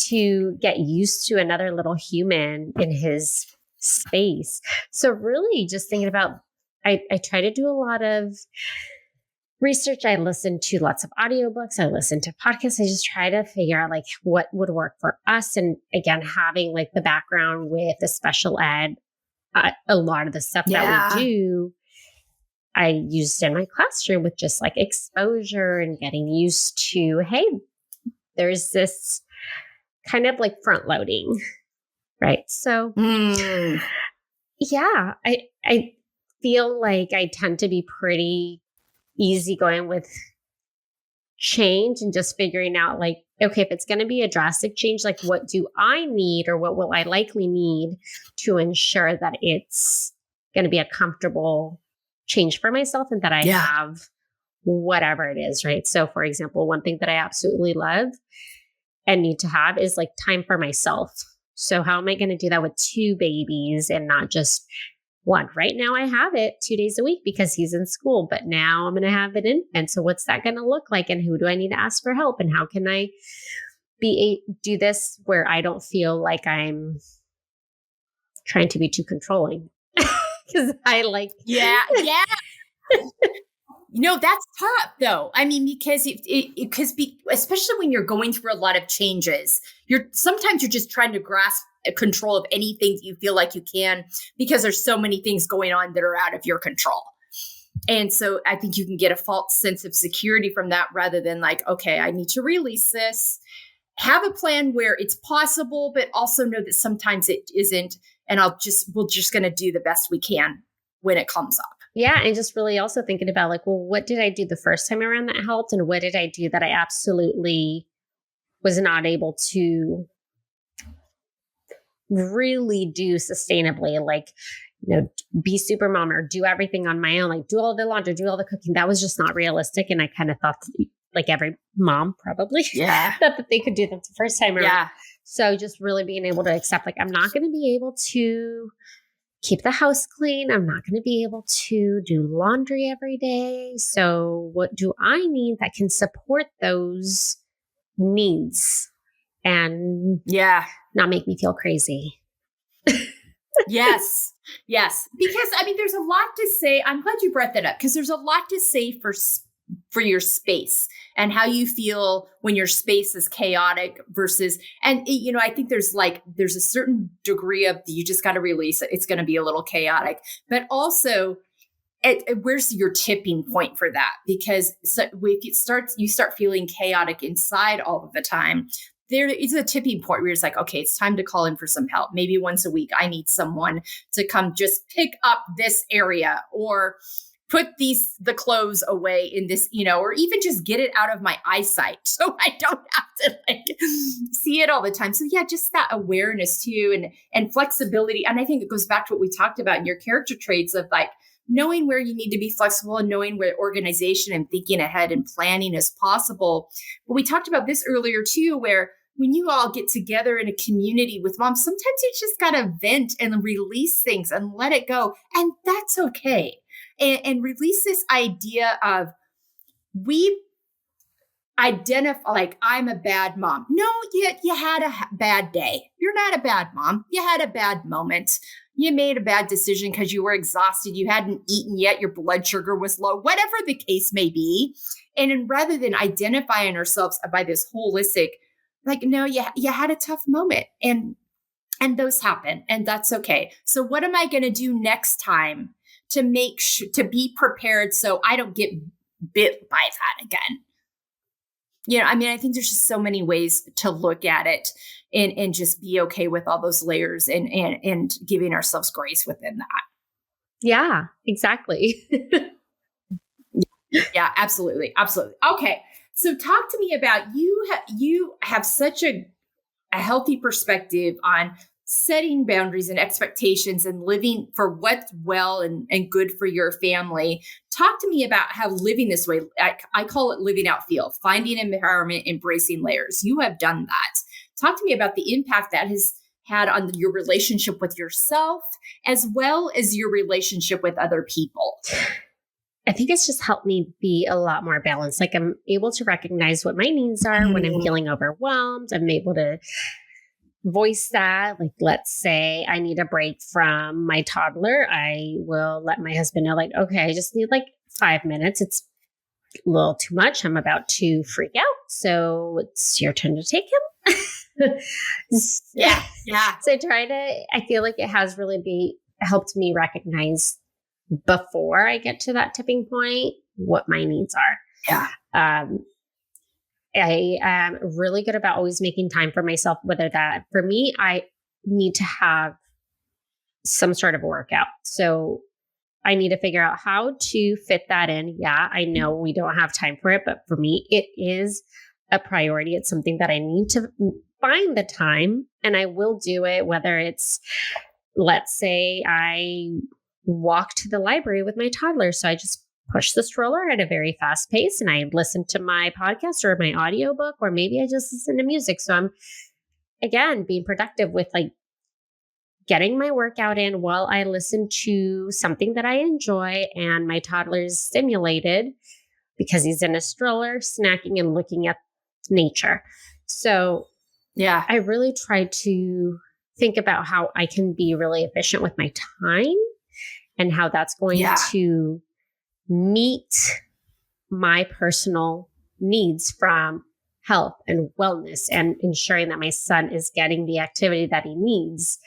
[SPEAKER 2] to get used to another little human in his space. So really just thinking about, I try to do a lot of research. I listen to lots of audiobooks. I listen to podcasts. I just try to figure out like what would work for us. And again, having like the background with the special ed, a lot of the stuff that we do, I used in my classroom with just like exposure and getting used to, hey, there's this kind of like front loading, right? So yeah, I feel like I tend to be pretty easygoing with change and just figuring out like, okay, if it's going to be a drastic change, like what do I need or what will I likely need to ensure that it's going to be a comfortable change for myself and that I have whatever it is, right? So for example, one thing that I absolutely love and need to have is like time for myself. So how am I going to do that with 2 babies and not just one? Right now I have it 2 days a week because he's in school, but now I'm going to have it in. And so what's that going to look like? And who do I need to ask for help? And how can I do this where I don't feel like I'm trying to be too controlling? Because I like...
[SPEAKER 3] Yeah. That's tough though. I mean, because especially when you're going through a lot of changes, sometimes you're just trying to grasp control of anything that you feel like you can, because there's so many things going on that are out of your control. And so I think you can get a false sense of security from that rather than like, okay, I need to release this, have a plan where it's possible, but also know that sometimes it isn't. And we're just going to do the best we can when it comes up.
[SPEAKER 2] Yeah. And just really also thinking about like, well, what did I do the first time around that helped? And what did I do that I absolutely was not able to really do sustainably? Like, be super mom or do everything on my own, like do all the laundry, do all the cooking. That was just not realistic. And I kind of thought like every mom probably thought that they could do that the first time around.
[SPEAKER 3] Yeah.
[SPEAKER 2] So just really being able to accept, like, I'm not going to be able to keep the house clean. I'm not going to be able to do laundry every day. So what do I need that can support those needs and not make me feel crazy?
[SPEAKER 3] Yes. Because I mean, there's a lot to say. I'm glad you brought that up because there's a lot to say for your space and how you feel when your space is chaotic versus, and I think there's a certain degree of you just got to release it. It's going to be a little chaotic, but also where's your tipping point for that? Because if you start feeling chaotic inside all of the time, there is a tipping point where it's like, okay, it's time to call in for some help. Maybe once a week, I need someone to come just pick up this area or put the clothes away in this, or even just get it out of my eyesight so I don't have to see it all the time. So yeah, just that awareness too, and flexibility. And I think it goes back to what we talked about in your character traits of like knowing where you need to be flexible and knowing where organization and thinking ahead and planning is possible. But we talked about this earlier too, where when you all get together in a community with moms, sometimes you just got to vent and release things and let it go. And that's okay. And release this idea of we identify like I'm a bad mom. No, you had a bad day. You're not a bad mom. You had a bad moment. You made a bad decision because you were exhausted. You hadn't eaten yet. Your blood sugar was low, whatever the case may be. And rather than identifying ourselves by this holistic, like, no, you had a tough moment and those happen and that's okay. So what am I going to do next time to make to be prepared so I don't get bit by that again? I mean, I think there's just so many ways to look at it and just be okay with all those layers and giving ourselves grace within that.
[SPEAKER 2] Yeah, exactly.
[SPEAKER 3] Yeah, absolutely. Absolutely. Okay. So talk to me about you have such a healthy perspective on setting boundaries and expectations and living for what's well and good for your family. Talk to me about how living this way, I call it living out feel, finding empowerment, embracing layers. You have done that. Talk to me about the impact that has had on your relationship with yourself, as well as your relationship with other people.
[SPEAKER 2] I think it's just helped me be a lot more balanced. Like I'm able to recognize what my needs are when I'm feeling overwhelmed. I'm able to voice that. Like, let's say I need a break from my toddler. I will let my husband know, like, okay, I just need like 5 minutes. It's a little too much. I'm about to freak out. So it's your turn to take him.
[SPEAKER 3] Yeah.
[SPEAKER 2] So I feel like it has really helped me recognize before I get to that tipping point what my needs are.
[SPEAKER 3] Yeah.
[SPEAKER 2] I am really good about always making time for myself, whether that for me, I need to have some sort of workout. So I need to figure out how to fit that in. Yeah, I know we don't have time for it, but for me, it is a priority. It's something that I need to find the time, and I will do it, whether it's, let's say I walk to the library with my toddler. So I just push the stroller at a very fast pace and I listen to my podcast or my audiobook, or maybe I just listen to music. So I'm, again, being productive with like getting my workout in while I listen to something that I enjoy, and my toddler's stimulated because he's in a stroller, snacking and looking at nature. So
[SPEAKER 3] yeah,
[SPEAKER 2] I really try to think about how I can be really efficient with my time and how that's going to meet my personal needs from health and wellness and ensuring that my son is getting the activity that he needs,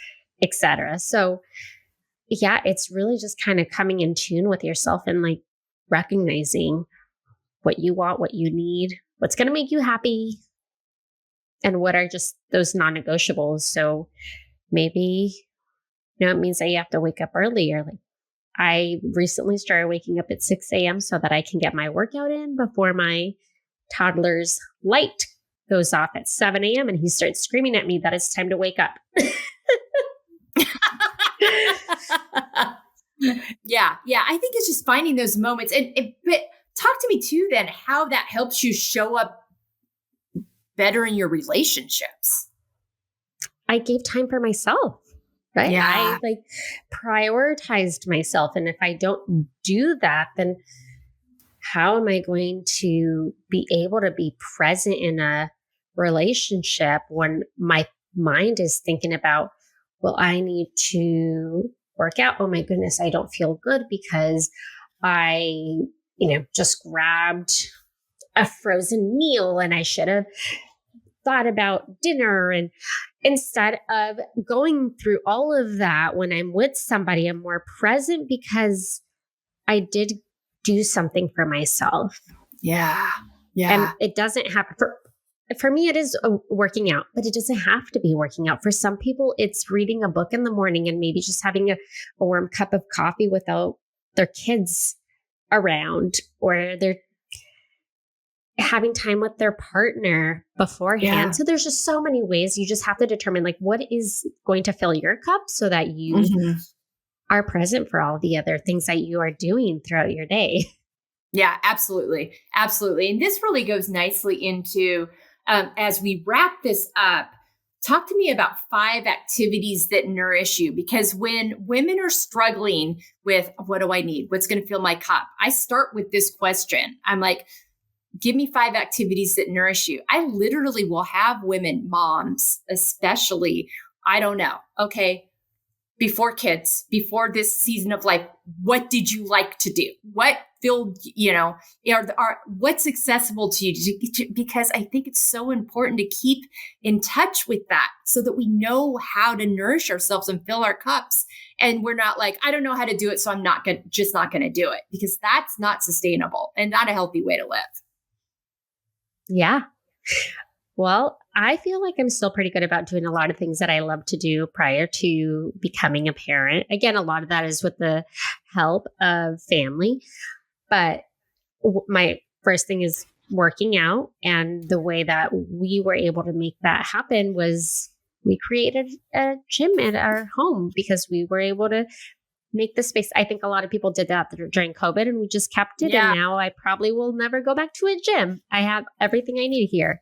[SPEAKER 2] etc. So yeah, it's really just kind of coming in tune with yourself and like recognizing what you want, what you need, what's going to make you happy, and what are just those non-negotiables. So maybe, it means that you have to wake up earlier. Like I recently started waking up at 6 a.m. so that I can get my workout in before my toddler's light goes off at 7 a.m. and he starts screaming at me that it's time to wake up.
[SPEAKER 3] Yeah. I think it's just finding those moments. But talk to me too, then, how that helps you show up better in your relationships.
[SPEAKER 2] I gave time for myself, right?
[SPEAKER 3] Yeah.
[SPEAKER 2] I like prioritized myself. And if I don't do that, then how am I going to be able to be present in a relationship when my mind is thinking about, well, I need to work out. Oh my goodness, I don't feel good because I, just grabbed a frozen meal and I should have thought about dinner. And instead of going through all of that, when I'm with somebody, I'm more present because I did do something for myself.
[SPEAKER 3] Yeah.
[SPEAKER 2] And it doesn't happen for me, it is working out, but it doesn't have to be working out. For some people, it's reading a book in the morning and maybe just having a warm cup of coffee without their kids around, or they're having time with their partner beforehand. Yeah. So there's just so many ways. You just have to determine like what is going to fill your cup so that you are present for all the other things that you are doing throughout your day.
[SPEAKER 3] Yeah, absolutely. Absolutely. And this really goes nicely into, as we wrap this up, talk to me about 5 activities that nourish you. Because when women are struggling with, what do I need? What's going to fill my cup? I start with this question. I'm like, give me 5 activities that nourish you. I literally will have women, moms, especially, I don't know. Okay. Before kids, before this season of life, what did you like to do? What filled, what's accessible to you? Because I think it's so important to keep in touch with that so that we know how to nourish ourselves and fill our cups. And we're not like, I don't know how to do it, so I'm not going to do it, because that's not sustainable and not a healthy way to live.
[SPEAKER 2] Yeah. Well, I feel like I'm still pretty good about doing a lot of things that I love to do prior to becoming a parent. Again, a lot of that is with the help of family. But my first thing is working out. And the way that we were able to make that happen was we created a gym at our home because we were able to make the space. I think a lot of people did that during COVID and we just kept it. Yeah. And now I probably will never go back to a gym. I have everything I need here.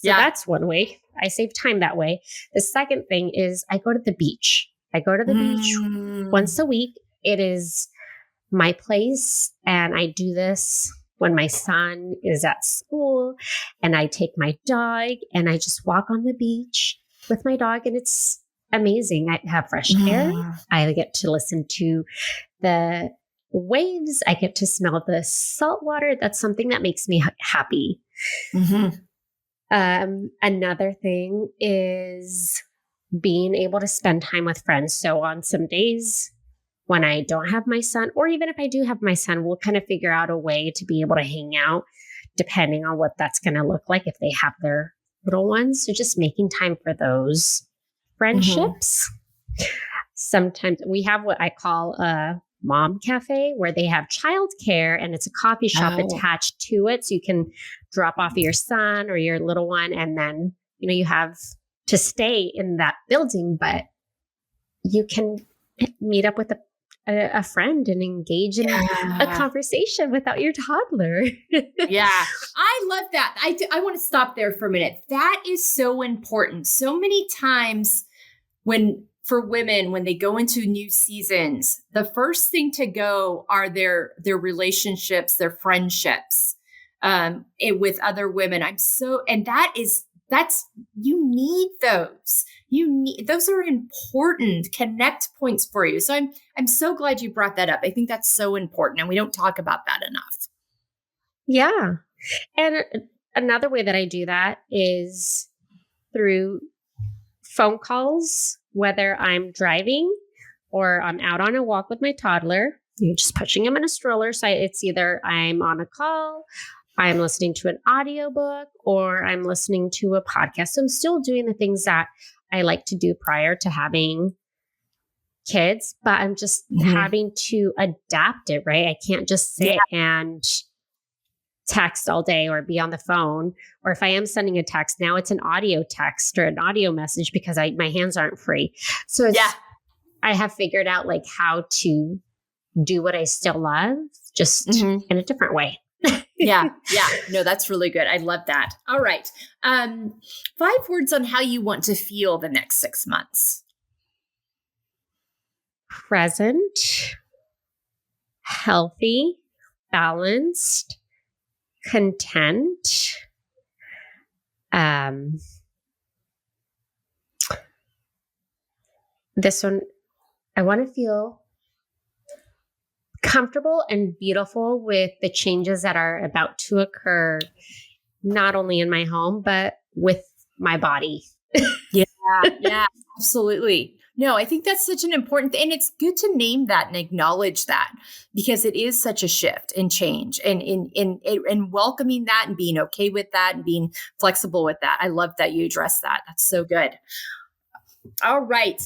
[SPEAKER 2] So that's one way. I save time that way. The second thing is I go to the beach. I go to the beach once a week. It is my place. And I do this when my son is at school and I take my dog and I just walk on the beach with my dog, and it's amazing. I have fresh air. I get to listen to the waves. I get to smell the salt water. That's something that makes me happy. Another thing is being able to spend time with friends. So on some days when I don't have my son, or even if I do have my son, we'll kind of figure out a way to be able to hang out depending on what that's going to look like if they have their little ones. So just making time for those friendships. Sometimes we have what I call a mom cafe, where they have childcare and it's a coffee shop attached to it. So you can drop off your son or your little one, and then, you have to stay in that building, but you can meet up with a friend and engage in a conversation without your toddler.
[SPEAKER 3] Yeah, I love that. I want to stop there for a minute. That is so important. So many times for women, when they go into new seasons, the first thing to go are their relationships, their friendships with other women. You need those. Those are important connect points for you. So I'm so glad you brought that up. I think that's so important, and we don't talk about that enough.
[SPEAKER 2] Yeah. And another way that I do that is through phone calls, whether I'm driving or I'm out on a walk with my toddler. You're just pushing him in a stroller. So it's either I'm on a call, I'm listening to an audiobook, or I'm listening to a podcast. So I'm still doing the things that I like to do prior to having kids, but I'm just having to adapt it, right? I can't just sit and text all day or be on the phone. Or if I am sending a text, now it's an audio text or an audio message because my hands aren't free. So I have figured out like how to do what I still love, just in a different way.
[SPEAKER 3] Yeah. No, that's really good. I love that. All right. 5 words on how you want to feel the next 6 months.
[SPEAKER 2] Present, healthy, balanced, content. This one, I want to feel comfortable and beautiful with the changes that are about to occur, not only in my home, but with my body.
[SPEAKER 3] Yeah, absolutely. No, I think that's such an important thing. And it's good to name that and acknowledge that, because it is such a shift and change, and in welcoming that and being okay with that and being flexible with that. I love that you addressed that. That's so good. All right.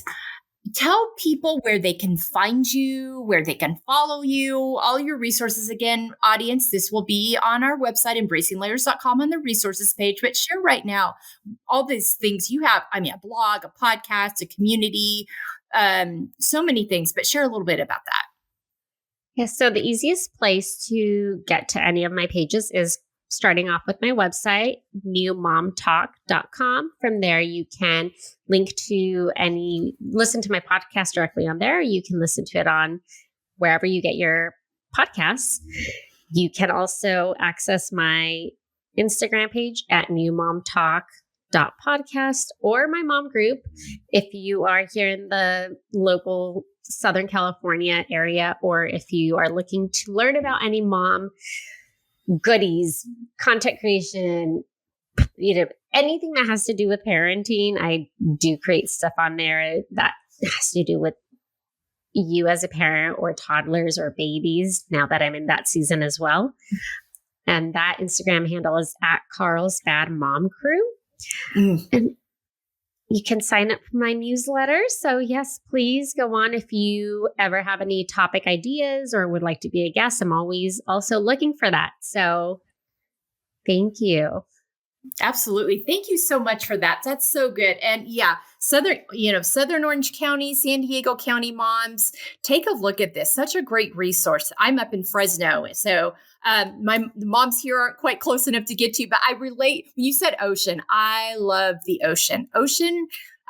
[SPEAKER 3] Tell people where they can find you, where they can follow you, all your resources. Again, audience, this will be on our website, embracinglayers.com, on the resources page. But share right now all these things you have. I mean, a blog, a podcast, a community, so many things, but share a little bit about that.
[SPEAKER 2] Yeah, so the easiest place to get to any of my pages is starting off with my website, newmomtalk.com. From there, you can listen to my podcast directly on there. You can listen to it on wherever you get your podcasts. You can also access my Instagram page at newmomtalk.podcast, or my mom group if you are here in the local Southern California area, or if you are looking to learn about any mom goodies, content creation, anything that has to do with parenting. I do create stuff on there that has to do with you as a parent, or toddlers or babies, now that I'm in that season as well. And that Instagram handle is at Carlsbad Mom Crew. And you can sign up for my newsletter. So yes, please go on. If you ever have any topic ideas or would like to be a guest, I'm always also looking for that. So thank you.
[SPEAKER 3] Absolutely. Thank you so much for that. That's so good. And yeah, Southern Orange County, San Diego County moms, take a look at this. Such a great resource. I'm up in Fresno. So the moms here aren't quite close enough to get to, but I relate. When you said ocean, I love the ocean.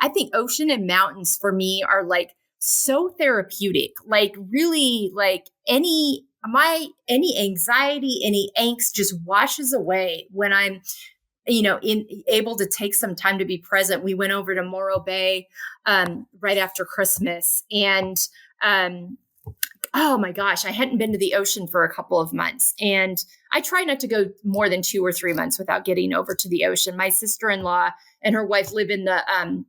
[SPEAKER 3] I think ocean and mountains for me are like so therapeutic. Like really, like any anxiety, any angst just washes away when I'm able to take some time to be present. We went over to Morro Bay right after Christmas, and oh my gosh, I hadn't been to the ocean for a couple of months. And I try not to go more than 2 or 3 months without getting over to the ocean. My sister-in-law and her wife live in the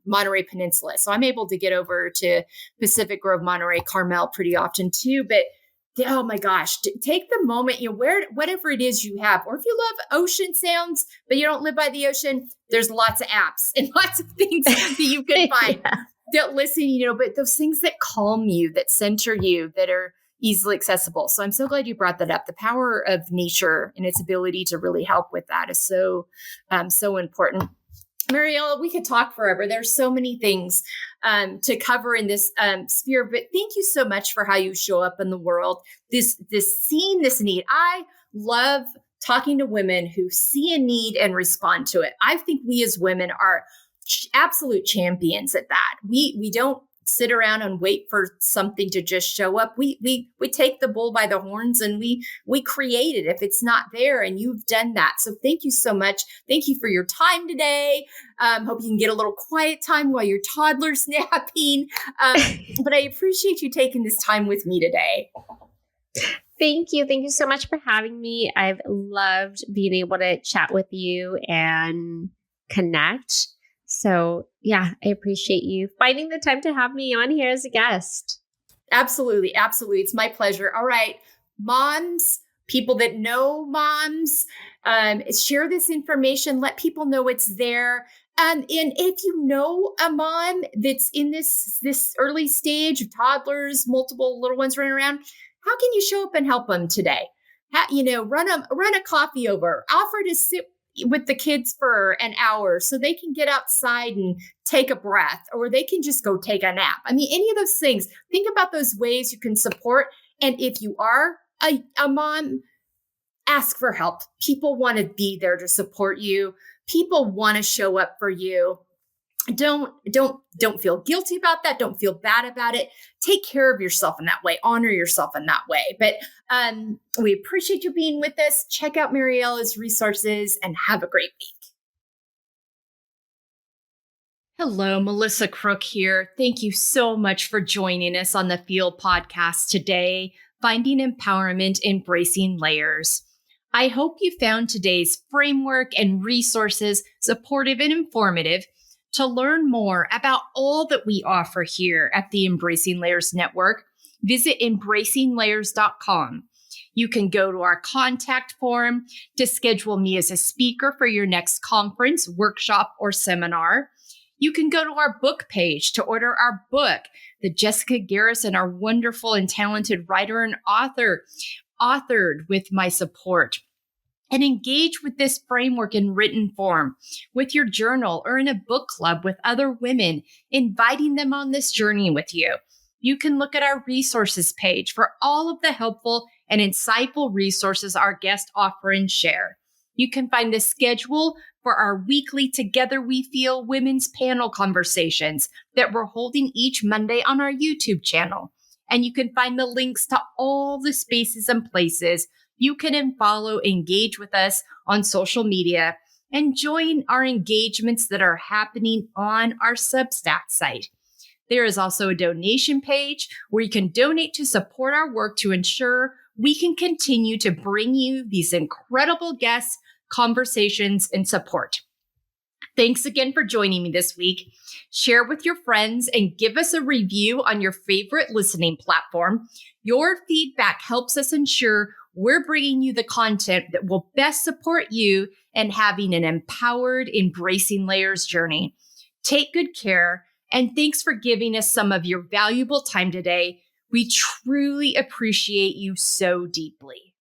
[SPEAKER 3] Monterey Peninsula. So I'm able to get over to Pacific Grove, Monterey, Carmel pretty often too. But oh my gosh, take the moment, whatever it is you have, or if you love ocean sounds, but you don't live by the ocean, there's lots of apps and lots of things that you can find.
[SPEAKER 2] Yeah.
[SPEAKER 3] That listen, but those things that calm you, that center you, that are easily accessible. So I'm so glad you brought that up. The power of nature and its ability to really help with that is so important. Mariela, we could talk forever. There's so many things to cover in this sphere, but thank you so much for how you show up in the world. This seeing this need. I love talking to women who see a need and respond to it. I think we as women are absolute champions at that. We don't sit around and wait for something to just show up. We take the bull by the horns and we create it if it's not there, and you've done that. So thank you so much. Thank you for your time today. Hope you can get a little quiet time while your toddler's napping. But I appreciate you taking this time with me today.
[SPEAKER 2] Thank you. Thank you so much for having me. I've loved being able to chat with you and connect. So yeah, I appreciate you finding the time to have me on here as a guest.
[SPEAKER 3] Absolutely. Absolutely. It's my pleasure. All right. Moms, people that know moms, share this information. Let people know it's there. And if you know a mom that's in this early stage of toddlers, multiple little ones running around, how can you show up and help them today? Run a coffee over, offer to sit with the kids for an hour so they can get outside and take a breath, or they can just go take a nap. I mean, any of those things, think about those ways you can support. And if you are a mom, ask for help. People want to be there to support you. People want to show up for you. Don't feel guilty about that. Don't feel bad about it. Take care of yourself in that way. Honor yourself in that way. But we appreciate you being with us. Check out Mariela's resources and have a great week.
[SPEAKER 1] Hello, Melissa Crook here. Thank you so much for joining us on the Field podcast today, Finding Empowerment, Embracing Layers. I hope you found today's framework and resources supportive and informative. To learn more about all that we offer here at the Embracing Layers Network, visit embracinglayers.com. You can go to our contact form to schedule me as a speaker for your next conference, workshop, or seminar. You can go to our book page to order our book that Jessica Garrison, our wonderful and talented writer and author, authored with my support. And engage with this framework in written form, with your journal, or in a book club with other women, inviting them on this journey with you. You can look at our resources page for all of the helpful and insightful resources our guests offer and share. You can find the schedule for our weekly Together We Feel women's panel conversations that we're holding each Monday on our YouTube channel. And you can find the links to all the spaces and places you can follow, engage with us on social media, and join our engagements that are happening on our Substack site. There is also a donation page where you can donate to support our work to ensure we can continue to bring you these incredible guests, conversations, and support. Thanks again for joining me this week. Share with your friends and give us a review on your favorite listening platform. Your feedback helps us ensure we're bringing you the content that will best support you in having an empowered, embracing layers journey. Take good care, and thanks for giving us some of your valuable time today. We truly appreciate you so deeply.